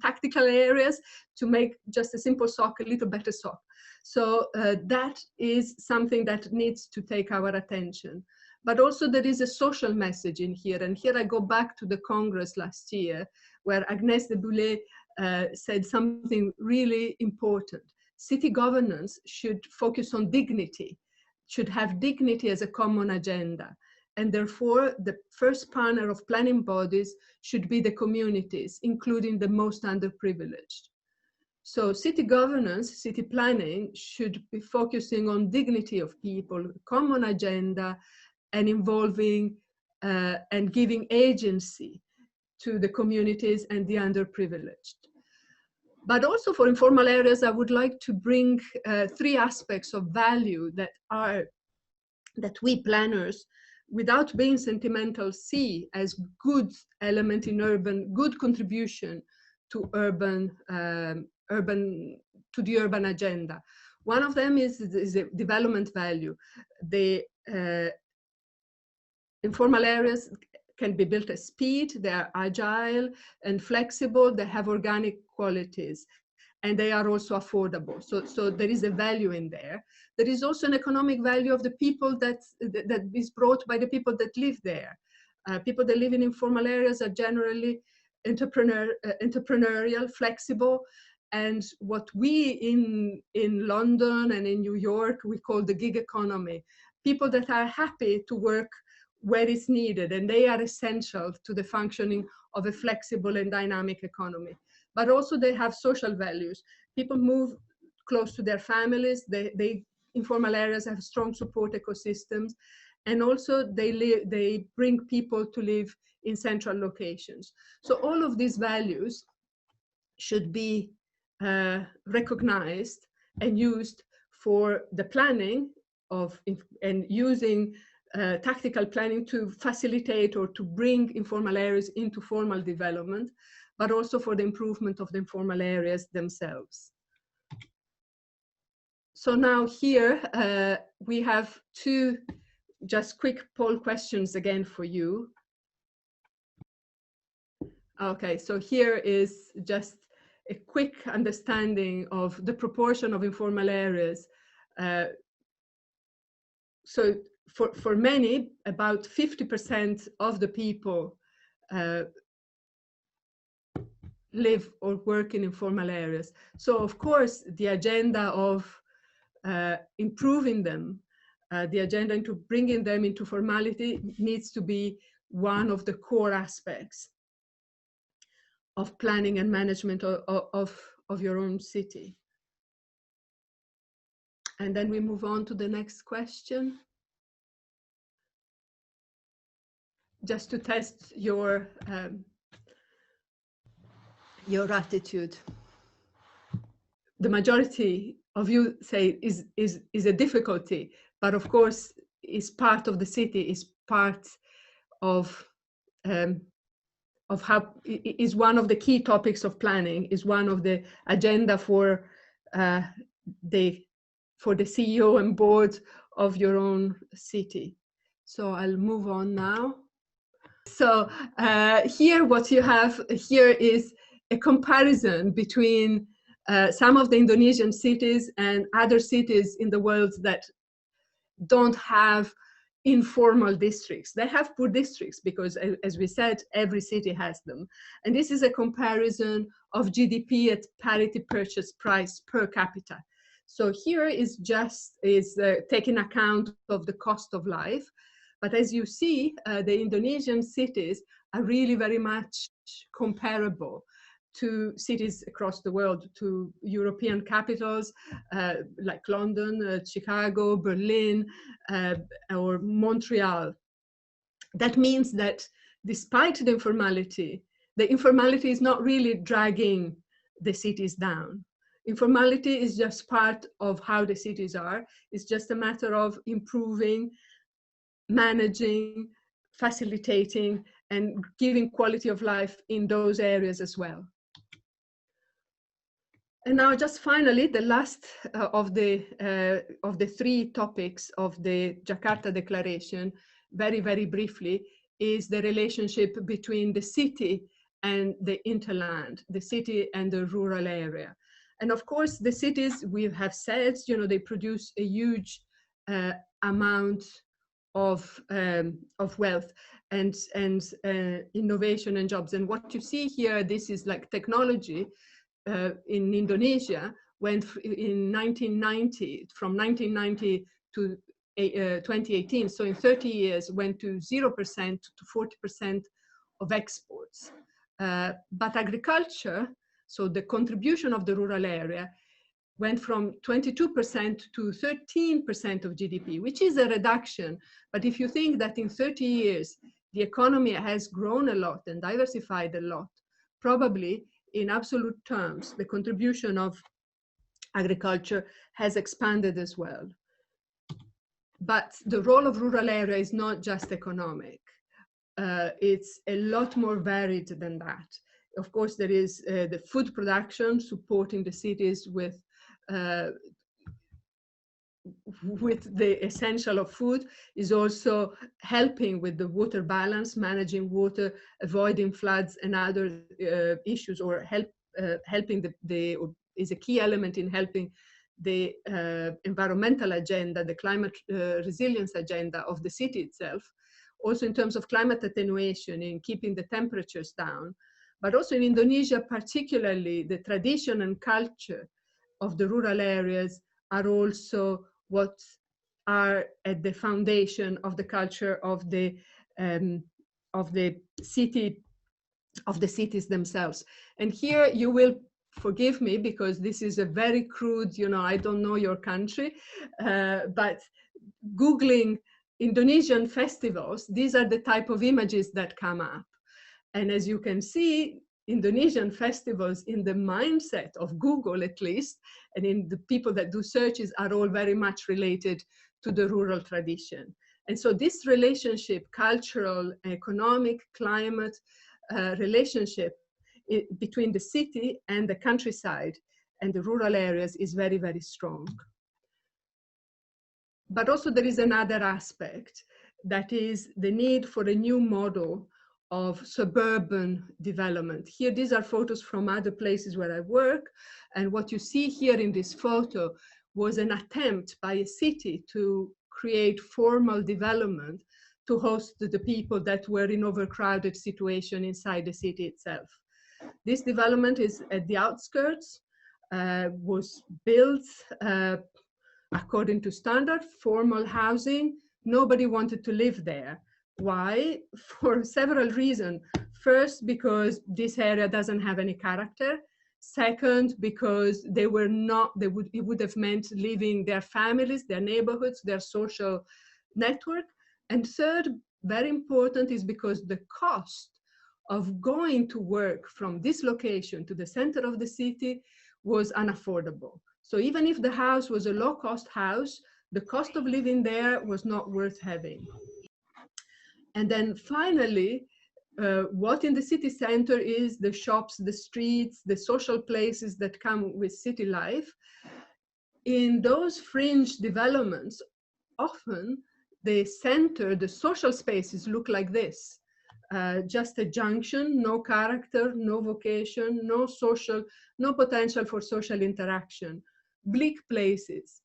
tactical areas to make just a simple sock a little better sock. So that is something that needs to take our attention. But also there is a social message in here. And here I go back to the Congress last year, where Agnès de Boulay said something really important. City governance should focus on dignity, should have dignity as a common agenda. And therefore, the first partner of planning bodies should be the communities, including the most underprivileged. So city governance, city planning should be focusing on dignity of people, common agenda, and involving and giving agency to the communities and the underprivileged. But also for informal areas, I would like to bring three aspects of value that we planners, without being sentimental, see as good element in urban, good contribution to the urban agenda. One of them is a development value. The informal areas can be built at speed, they are agile and flexible, they have organic qualities, and they are also affordable. So there is a value in there. There is also an economic value of the people that is brought by the people that live there. People that live in informal areas are generally entrepreneurial, flexible, and what we in London and in New York, we call the gig economy. People that are happy to work where it's needed, and they are essential to the functioning of a flexible and dynamic economy. But also they have social values. People move close to their families, informal areas have strong support ecosystems, and also they bring people to live in central locations. So all of these values should be recognized and used for the planning and using tactical planning to facilitate or to bring informal areas into formal development, but also for the improvement of the informal areas themselves. So now here we have two just quick poll questions again for you. Okay, so here is just a quick understanding of the proportion of informal areas. So for many, about 50% of the people live or work in informal areas. So of course, the agenda of improving them, the agenda into bringing them into formality needs to be one of the core aspects of planning and management of your own city. And then we move on to the next question. Just to test your attitude. The majority of you say is a difficulty, but of course is part of the city, is part of how is one of the key topics of planning, is one of the agenda for the CEO and board of your own city. So I'll move on now. So here what you have here is a comparison between some of the Indonesian cities and other cities in the world that don't have informal districts. They have poor districts because, as we said, every city has them. And this is a comparison of GDP at parity purchase price per capita. So here is taking account of the cost of life. But as you see, the Indonesian cities are really very much comparable to cities across the world, to European capitals like London, Chicago, Berlin, or Montreal. That means that despite the informality is not really dragging the cities down. Informality is just part of how the cities are. It's just a matter of improving, managing, facilitating, and giving quality of life in those areas as well. And now, just finally, the last of the three topics of the Jakarta Declaration, very, very briefly, is the relationship between the city and the interland, the city and the rural area. And of course, the cities, we have said, you know, they produce a huge amount of wealth and innovation and jobs. And what you see here, this is like technology in Indonesia went in 1990, from 1990 to 2018. So in 30 years, went to 0% to 40% of exports. But agriculture, so the contribution of the rural area, went from 22% to 13% of GDP, which is a reduction. But if you think that in 30 years, the economy has grown a lot and diversified a lot, probably in absolute terms, the contribution of agriculture has expanded as well. But the role of rural area is not just economic. It's a lot more varied than that. Of course, there is the food production, supporting the cities with the essential of food, is also helping with the water balance, managing water, avoiding floods and other issues, or helping is a key element in helping the environmental agenda, the climate resilience agenda of the city itself. Also in terms of climate attenuation, in keeping the temperatures down, but also in Indonesia, particularly the tradition and culture of the rural areas are also what are at the foundation of the culture of the city, of the cities themselves. And here you will forgive me because this is a very crude, you know, I don't know your country, but Googling Indonesian festivals, these are the type of images that come up. And as you can see, Indonesian festivals in the mindset of Google, at least, and in the people that do searches, are all very much related to the rural tradition. And so this relationship, cultural, economic, climate relationship between the city and the countryside and the rural areas is very, very strong. But also there is another aspect, that is the need for a new model of suburban development. Here, these are photos from other places where I work. And what you see here in this photo was an attempt by a city to create formal development to host the people that were in overcrowded situation inside the city itself. This development is at the outskirts, was built according to standard, formal housing. Nobody wanted to live there. Why? For several reasons. First, because this area doesn't have any character. Second, because it would have meant leaving their families, their neighborhoods, their social network. And third, very important, is because the cost of going to work from this location to the center of the city was unaffordable. So even if the house was a low-cost house, the cost of living there was not worth having. And then finally, what in the city center is the shops, the streets, the social places that come with city life. In those fringe developments, often the center, the social spaces look like this. Just a junction, no character, no vocation, no potential for social interaction, bleak places.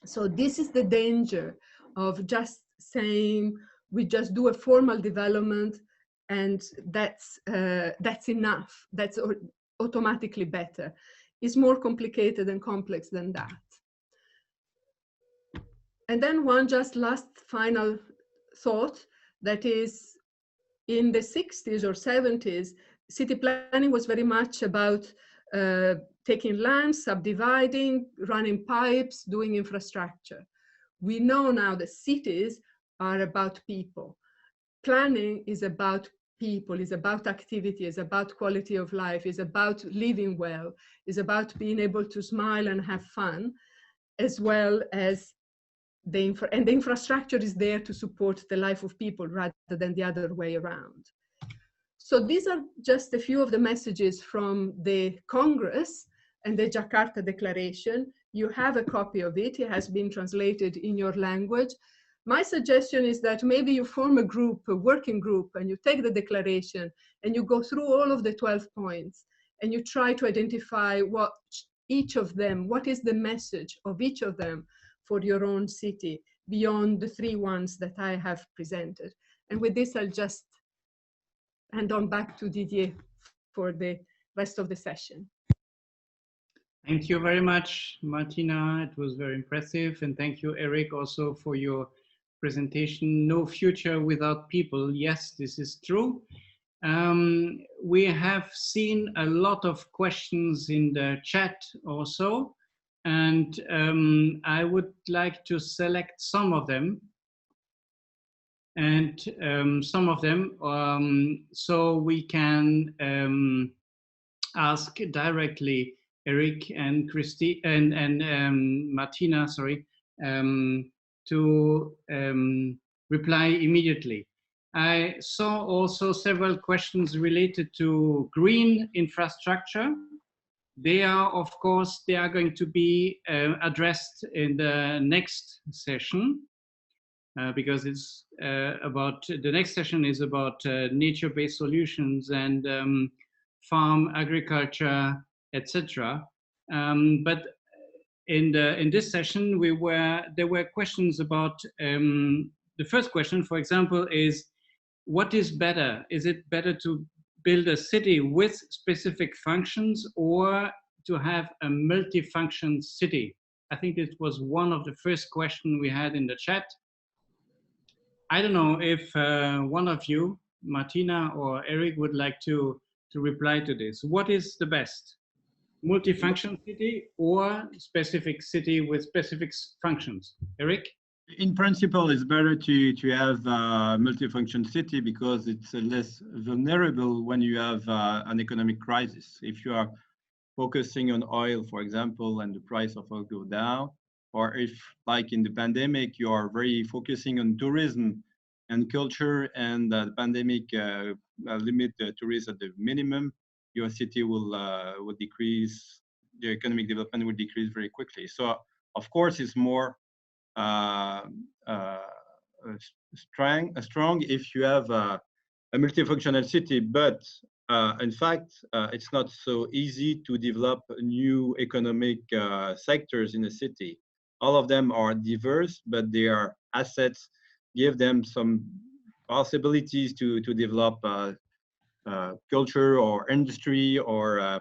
So this is the danger of just saying, we just do a formal development and that's enough, that's automatically better. It's more complicated and complex than that. And then one just last final thought, that is, in the 60s or 70s, city planning was very much about taking land, subdividing, running pipes, doing infrastructure. We know now that cities are about people. Planning is about people, is about activity, is about quality of life, is about living well, is about being able to smile and have fun, as well as the infrastructure is there to support the life of people rather than the other way around. So these are just a few of the messages from the Congress and the Jakarta Declaration. You have a copy of it. It has been translated in your language. My suggestion is that maybe you form a group, a working group, and you take the declaration and you go through all of the 12 points and you try to identify what each of them, what is the message of each of them for your own city beyond the 3 ones that I have presented. And with this, I'll just hand on back to Didier for the rest of the session. Thank you very much, Martina. It was very impressive. And thank you, Eric, also for your presentation. No future without people. Yes, this is true. We have seen a lot of questions in the chat also. And I would like to select some of them. And so we can ask directly Eric and Christy and Martina, sorry, to reply immediately. I saw also several questions related to green infrastructure. They are, of course, they are going to be addressed in the next session because it's about, the next session is about nature-based solutions and farm agriculture, etc. But in this session, there were questions about, the first question, for example, is what is better? Is it better to build a city with specific functions or to have a multifunction city? I think it was one of the first questions we had in the chat. I don't know if one of you, Martina or Eric, would like to reply to this. What is the best? Multifunction city or specific city with specific functions? Eric? In principle, it's better to have a multifunction city because it's less vulnerable when you have an economic crisis. If you are focusing on oil, for example, and the price of oil go down, or if, like in the pandemic, you are very focusing on tourism and culture, and the pandemic limit the tourism at the minimum, your city will decrease, the economic development will decrease very quickly. So, of course, it's more strong if you have a multifunctional city, but in fact, it's not so easy to develop new economic sectors in a city. All of them are diverse, but their assets give them some possibilities to develop culture or industry or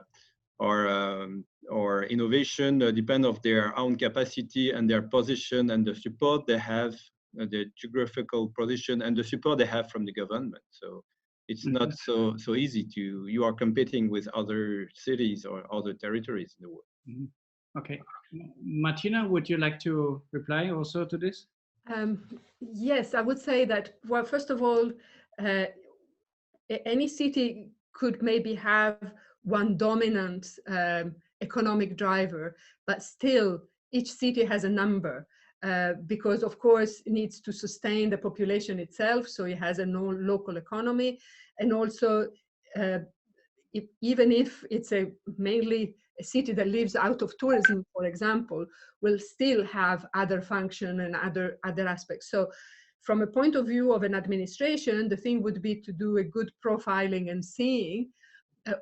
innovation, depend of their own capacity and their position and the support they have, the geographical position and the support they have from the government. So it's not so easy to, you are competing with other cities or other territories in the world. Okay. Martina, would you like to reply also to this? Yes, I would say that, well, first of all, any city could maybe have one dominant economic driver, but still each city has a number because, of course, it needs to sustain the population itself, so it has a local economy, and also even if it's mainly a city that lives out of tourism, for example, will still have other function and other aspects. So from a point of view of an administration, the thing would be to do a good profiling and seeing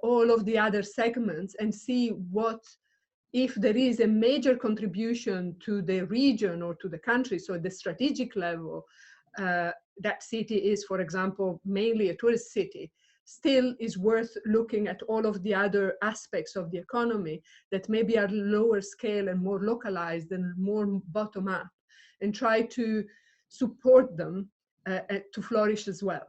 all of the other segments and see what, if there is a major contribution to the region or to the country, so at the strategic level, that city is, for example, mainly a tourist city, still is worth looking at all of the other aspects of the economy that maybe are lower scale and more localized and more bottom up, and try to support them to flourish as well.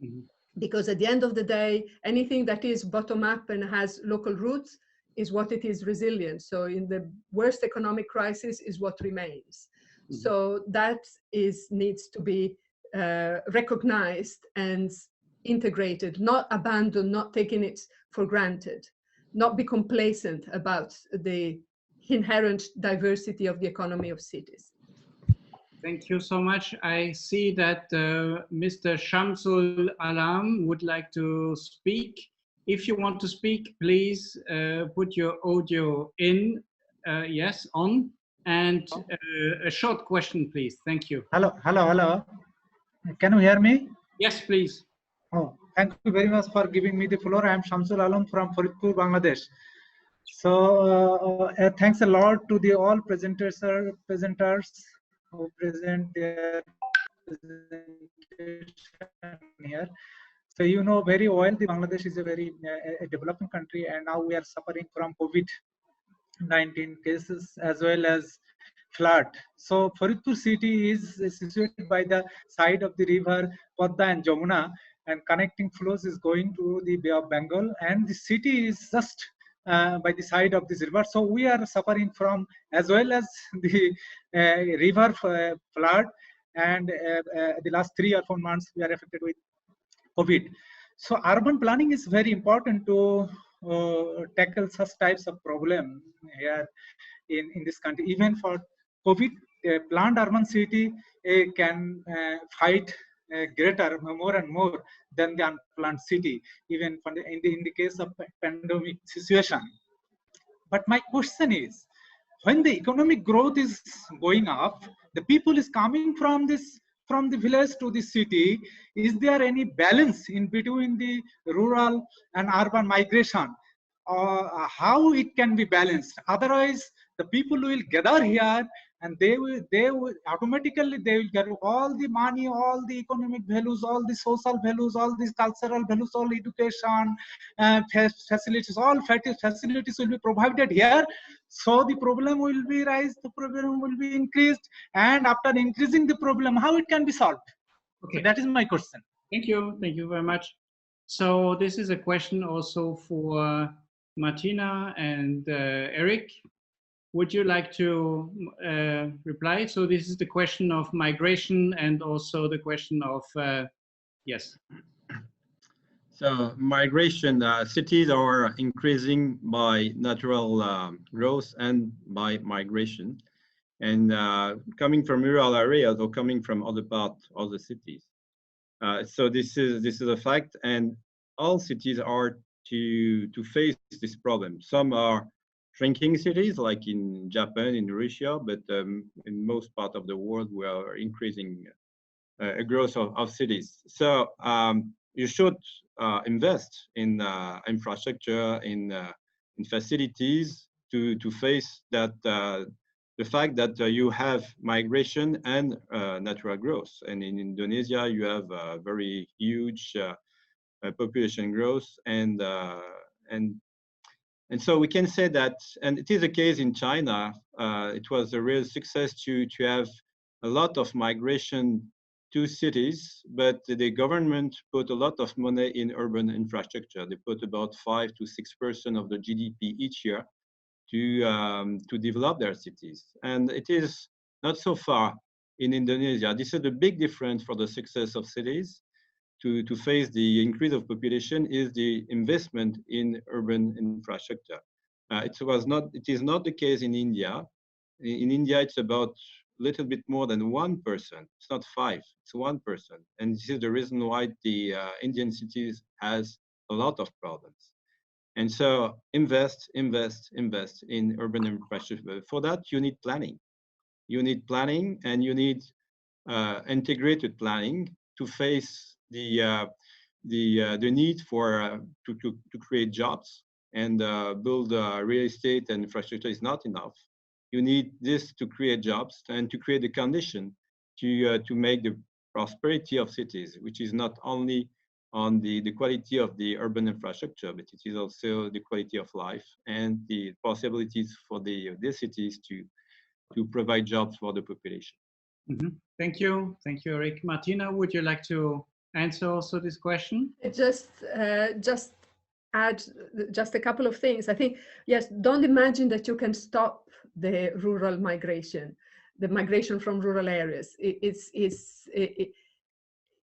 Mm-hmm. Because at the end of the day, anything that is bottom up and has local roots is what it is resilient. So in the worst economic crisis is what remains. Mm-hmm. So that needs to be recognized and integrated, not abandoned, not taking it for granted, not be complacent about the inherent diversity of the economy of cities. Thank you so much. I see that Mr. Shamsul Alam would like to speak. If you want to speak, please put your audio in, yes, on, and a short question, please. Thank you. Hello. Can you hear me? Yes, please. Oh, thank you very much for giving me the floor. I am Shamsul Alam from Faridpur, Bangladesh. So thanks a lot to the all presenters who present their presentation here. So you know very well, the Bangladesh is a very developing country, and now we are suffering from COVID-19 cases as well as flood. So Faridpur city is situated by the side of the river Padma and Jamuna, and connecting flows is going to the Bay of Bengal, and the city is just by the side of this river. So we are suffering from as well as the river flood, and the last 3 or 4 months we are affected with COVID. So urban planning is very important to tackle such types of problem here in this country. Even for COVID, a planned urban city can fight greater, more and more than the unplanned city, even in the case of pandemic situation. But my question is, when the economic growth is going up, the people is coming from the village to the city, is there any balance in between the rural and urban migration? How it can be balanced? Otherwise, the people will gather here, and they will automatically get all the money, all the economic values, all the social values, all these cultural values, all education facilities, all facilities will be provided here. So the problem will be raised, the problem will be increased, and after increasing the problem, how it can be solved? Okay, so that is my question. Thank you very much. So this is a question also for Martina and Eric. Would you like to reply? So this is the question of migration and also the question of, yes. So migration, cities are increasing by natural growth and by migration, and coming from rural areas or coming from other parts of the cities. So this is a fact, and all cities are to face this problem. Some are shrinking cities, like in Japan, in Russia, but in most part of the world, we are increasing growth of cities. So you should invest in infrastructure, in facilities to face that the fact that you have migration and natural growth. And in Indonesia, you have a very huge population growth, and so we can say that, and it is the case in China. It was a real success to have a lot of migration to cities, but the government put a lot of money in urban infrastructure. They put about 5 to 6% of the GDP each year to develop their cities. And it is not so far in Indonesia. This is the big difference for the success of cities. To face the increase of population is the investment in urban infrastructure. It is not the case in India. In India, it's about a little bit more than 1%. It's not 5, it's 1%. And this is the reason why the Indian cities has a lot of problems. And so invest in urban infrastructure. For that, you need planning. You need planning, and you need integrated planning to face the need for to create jobs, and build real estate and infrastructure is not enough. You need this to create jobs and to create the condition to make the prosperity of cities, which is not only on the quality of the urban infrastructure, but it is also the quality of life and the possibilities for the cities to provide jobs for the population. Mm-hmm. Thank you, Eric. Martina, would you like to answer also this question? Just add just a couple of things. I think, yes, don't imagine that you can stop the rural migration, the migration from rural areas.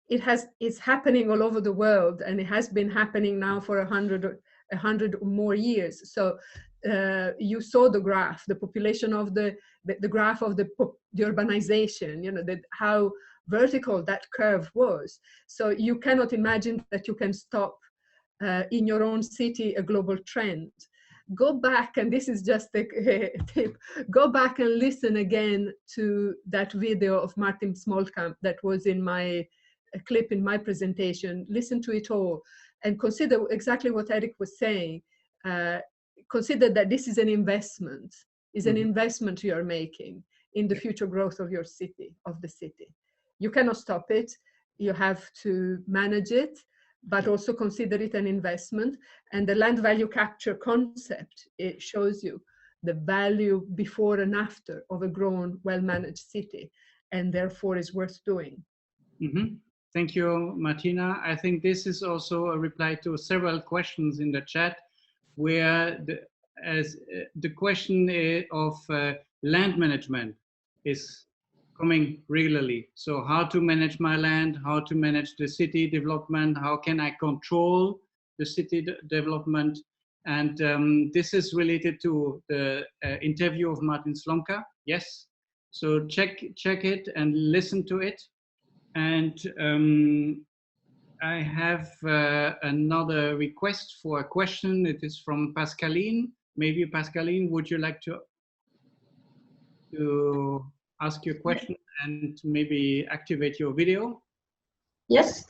it's happening all over the world, and it has been happening now for 100 or more years. So you saw the graph, the population of the graph of the urbanization, you know, how vertical that curve was. So you cannot imagine that you can stop in your own city a global trend. Go back, and this is just a tip, go back and listen again to that video of Martin Smolkamp that was in my clip in my presentation. Listen to it all and consider exactly what Eric was saying. Consider that this is an investment, an investment you are making in the future growth of your city, of the city. You cannot stop it, you have to manage it, but also consider it an investment. And the land value capture concept, it shows you the value before and after of a grown, well-managed city, and therefore is worth doing. Thank you, Martina. I think this is also a reply to several questions in the chat, where the question of land management is coming regularly. So how to manage my land, how to manage the city development, how can I control the city development? And this is related to the interview of Martin Slomka. Yes, so check it and listen to it. And I have another request for a question. It is from Pascaline. Maybe Pascaline, would you like to ask your question and maybe activate your video? Yes.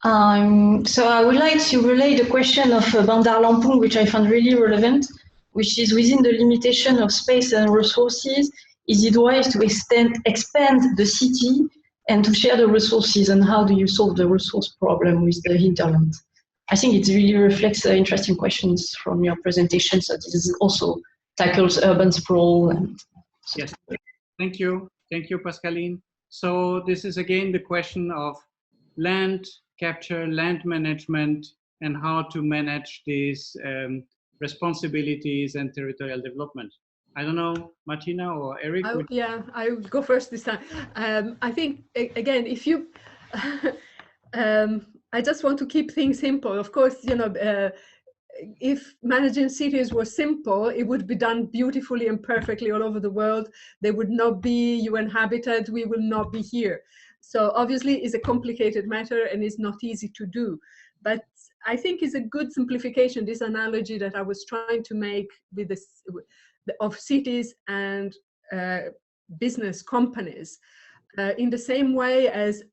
So I would like to relay the question of Bandar Lampung, which I found really relevant, which is within the limitation of space and resources, is it wise to expand the city and to share the resources, and how do you solve the resource problem with the hinterland? I think it really reflects interesting questions from your presentation. So this is also tackles urban sprawl. And so yes, thank you, Pascaline. So this is again the question of land capture, land management, and how to manage these responsibilities and territorial development. I don't know, Martina or Eric? Yeah, I will go first this time. I think, again, if you, I just want to keep things simple. Of course, you know, if managing cities was simple, it would be done beautifully and perfectly all over the world. There would not be UN Habitat, we will not be here. So obviously it's a complicated matter and it's not easy to do. But I think it's a good simplification, this analogy that I was trying to make with this, of cities and business companies, in the same way as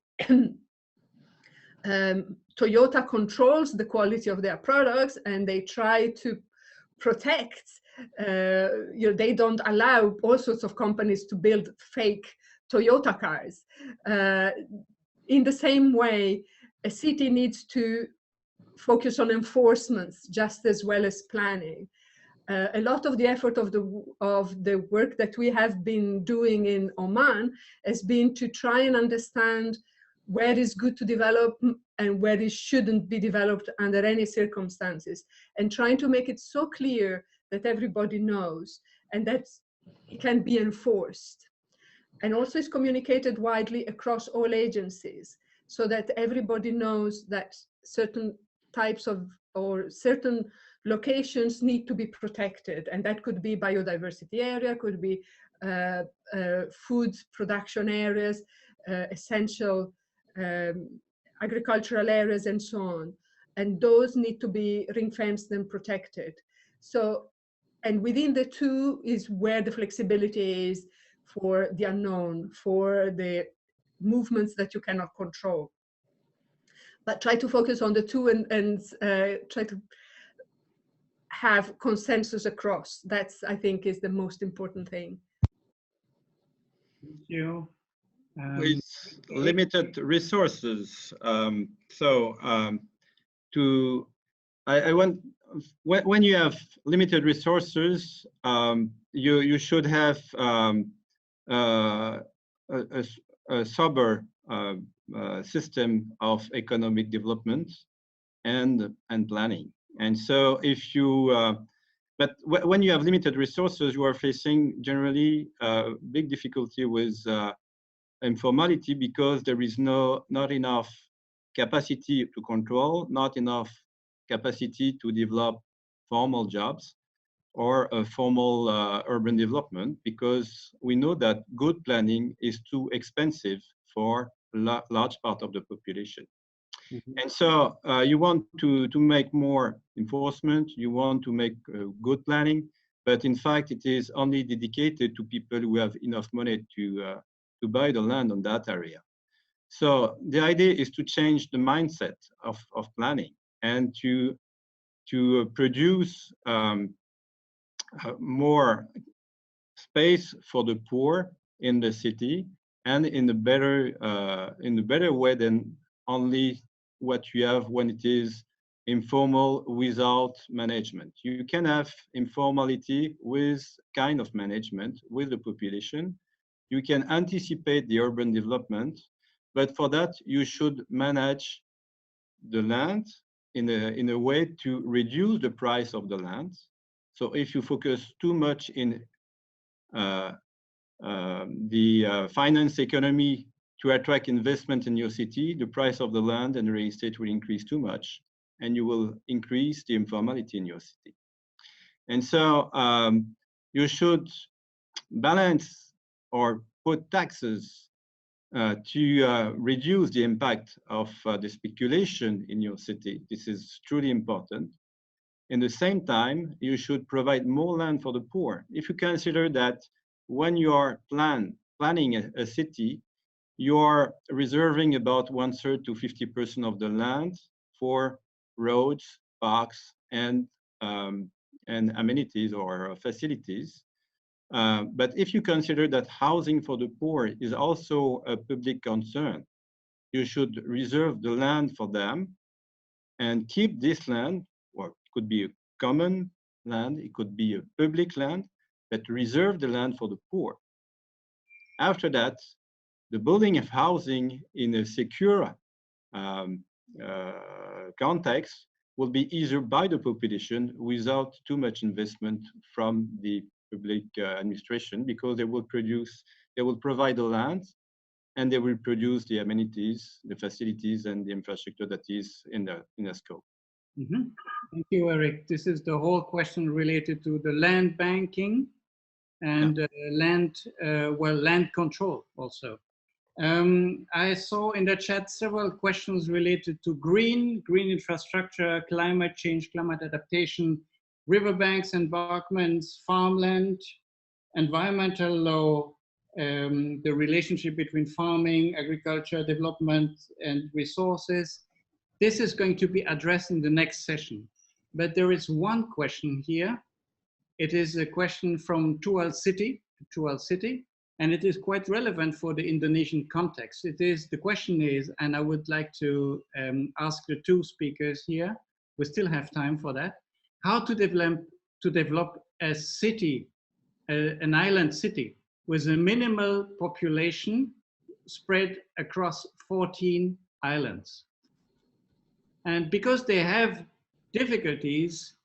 Toyota controls the quality of their products and they try to protect, you know, they don't allow all sorts of companies to build fake Toyota cars. In the same way, a city needs to focus on enforcement just as well as planning. A lot of the effort of the work that we have been doing in Oman has been to try and understand where is good to develop and where it shouldn't be developed under any circumstances, and trying to make it so clear that everybody knows and that it can be enforced. And also is communicated widely across all agencies so that everybody knows that certain types of or certain locations need to be protected, and that could be biodiversity area, could be food production areas, essential agricultural areas, and so on. And those need to be ring-fenced and protected. So, and within the two is where the flexibility is for the unknown, for the movements that you cannot control. But try to focus on the two and try to have consensus across. That's, I think, is the most important thing. Thank you. With limited resources, when you have limited resources, you should have a sober system of economic development and planning. And so if you, but when you have limited resources, you are facing generally big difficulty with informality, because there is not enough capacity to control, not enough capacity to develop formal jobs or a formal urban development, because we know that good planning is too expensive for a large part of the population. Mm-hmm. And so you want to make more enforcement, you want to make good planning, but in fact it is only dedicated to people who have enough money to buy the land on that area. So the idea is to change the mindset of planning and to produce more space for the poor in the city, and in a better way than only what you have when it is informal without management. You can have informality with kind of management with the population. You can anticipate the urban development, but for that you should manage the land in a way to reduce the price of the land. So if you focus too much in the finance economy to attract investment in your city, the price of the land and real estate will increase too much, and you will increase the informality in your city. And so you should balance or put taxes to reduce the impact of the speculation in your city. This is truly important. In the same time, you should provide more land for the poor. If you consider that when you are planning a city, you are reserving about 1/3 to 50% of the land for roads, parks, and amenities or facilities. But if you consider that housing for the poor is also a public concern, you should reserve the land for them and keep this land, or it could be a common land, it could be a public land, but reserve the land for the poor. After that, the building of housing in a secure context will be easier by the population without too much investment from the public administration, because they will provide the land and they will produce the amenities, the facilities, and the infrastructure that is in the scope. Mm-hmm. Thank you, Eric. This is the whole question related to the land banking and land control also. I saw in the chat several questions related to green infrastructure, climate change, climate adaptation, riverbanks, embankments, farmland, environmental law, the relationship between farming, agriculture, development, and resources. This is going to be addressed in the next session. But there is one question here. It is a question from Tual City, and it is quite relevant for the Indonesian context. The question is, and I would like to ask the two speakers here, we still have time for that, how to develop a city, an island city with a minimal population spread across 14 islands. And because they have difficulties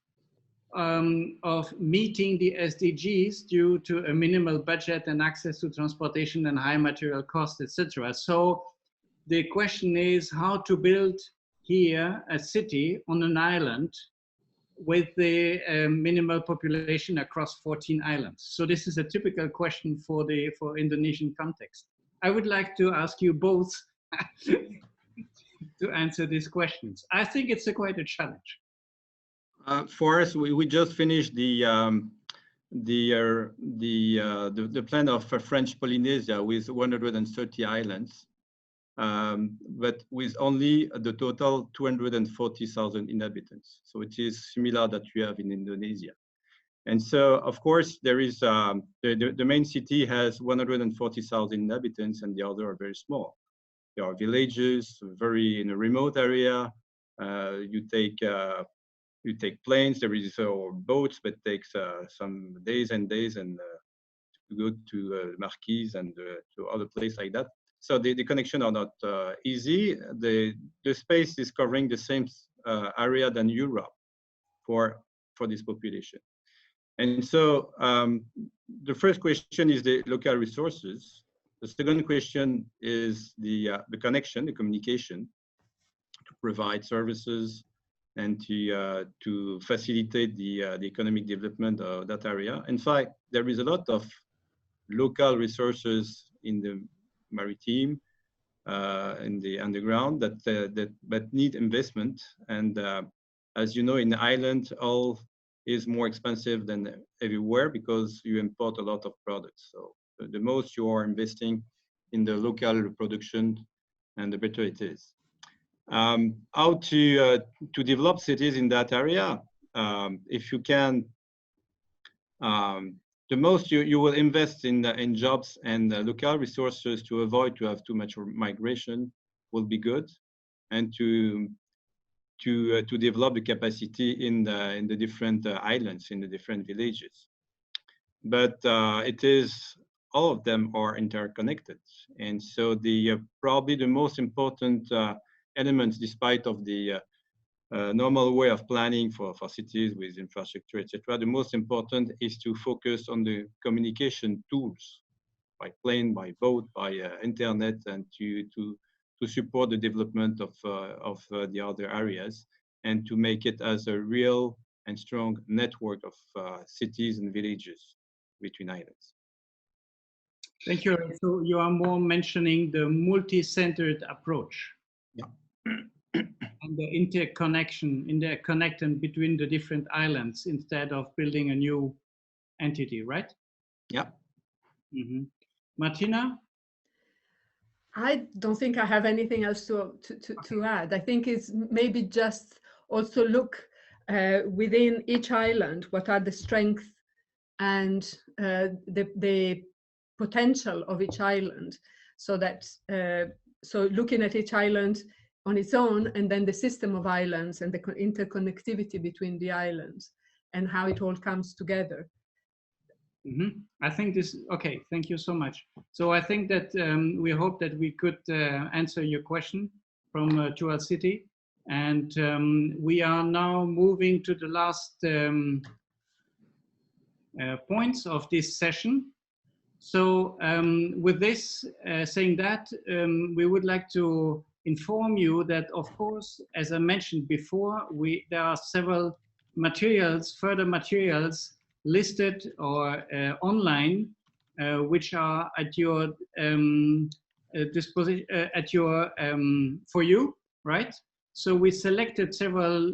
of meeting the SDGs due to a minimal budget and access to transportation and high material costs, etc. So the question is how to build here a city on an island with the minimal population across 14 islands. So this is a typical question for Indonesian context. I would like to ask you both to answer these questions. I think it's quite a challenge. For us, we just finished the plan of French Polynesia with 130 islands, but with only the total 240,000 inhabitants. So it is similar that you have in Indonesia. And so, of course, there is the main city has 140,000 inhabitants, and the others are very small. There are villages, very in a remote area. You take planes. There is boats, but takes some days and days and to go to Marquise and to other places like that. So the connection are not easy. The space is covering the same area than Europe for this population. And so the first question is the local resources. The second question is the connection, the communication. provide services and to facilitate the economic development of that area. In fact, there is a lot of local resources in the maritime, in the underground that need investment. And as you know, in the island, all is more expensive than everywhere because you import a lot of products. So the most you are investing in the local production, and the better it is. How to develop cities in that area? If you can, the most you will invest in jobs and local resources to avoid to have too much migration will be good, and to develop the capacity in the different islands, in the different villages. But it is, all of them are interconnected, and so the probably the most important elements, despite of the normal way of planning for cities with infrastructure, etc. The most important is to focus on the communication tools, by plane, by boat, by internet, and to support the development of the other areas, and to make it as a real and strong network of cities and villages between islands. Thank you. So you are more mentioning the multi-centered approach. Yeah. And the interconnection between the different islands instead of building a new entity, right? Yeah. Mm-hmm. Martina? I don't think I have anything else to add. I think it's maybe just also look within each island, what are the strengths and the potential of each island, so that so looking at each island on its own, and then the system of islands and the interconnectivity between the islands and how it all comes together. Mm-hmm. I think this, okay, thank you so much. So I think that we hope that we could answer your question from Tual City. And we are now moving to the last points of this session. So with this, saying that, we would like to inform you that, of course, as I mentioned before, there are several materials, further materials listed or online, which are at your disposition, for you, right? So we selected several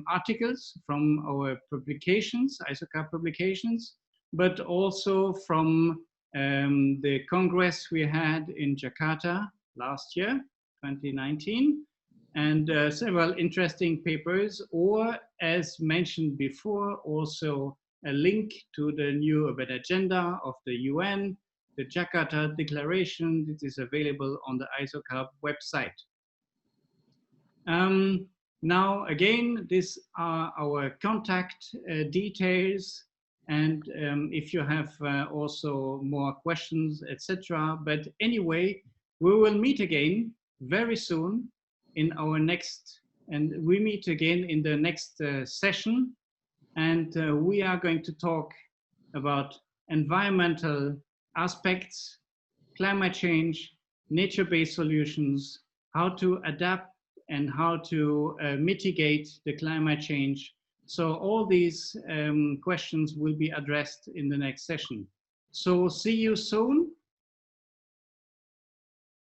articles from our publications, ISOCARP publications, but also from the Congress we had in Jakarta last year, 2019, and several interesting papers, or as mentioned before, also a link to the new urban agenda of the UN, the Jakarta Declaration. It is available on the ISOCARP website. Now, again, these are our contact details, and if you have also more questions, etc. But anyway, we will meet again very soon in our next, and we meet again in the next session, and we are going to talk about environmental aspects, climate change, nature-based solutions, how to adapt and how to mitigate the climate change. So all these questions will be addressed in the next session. So see you soon.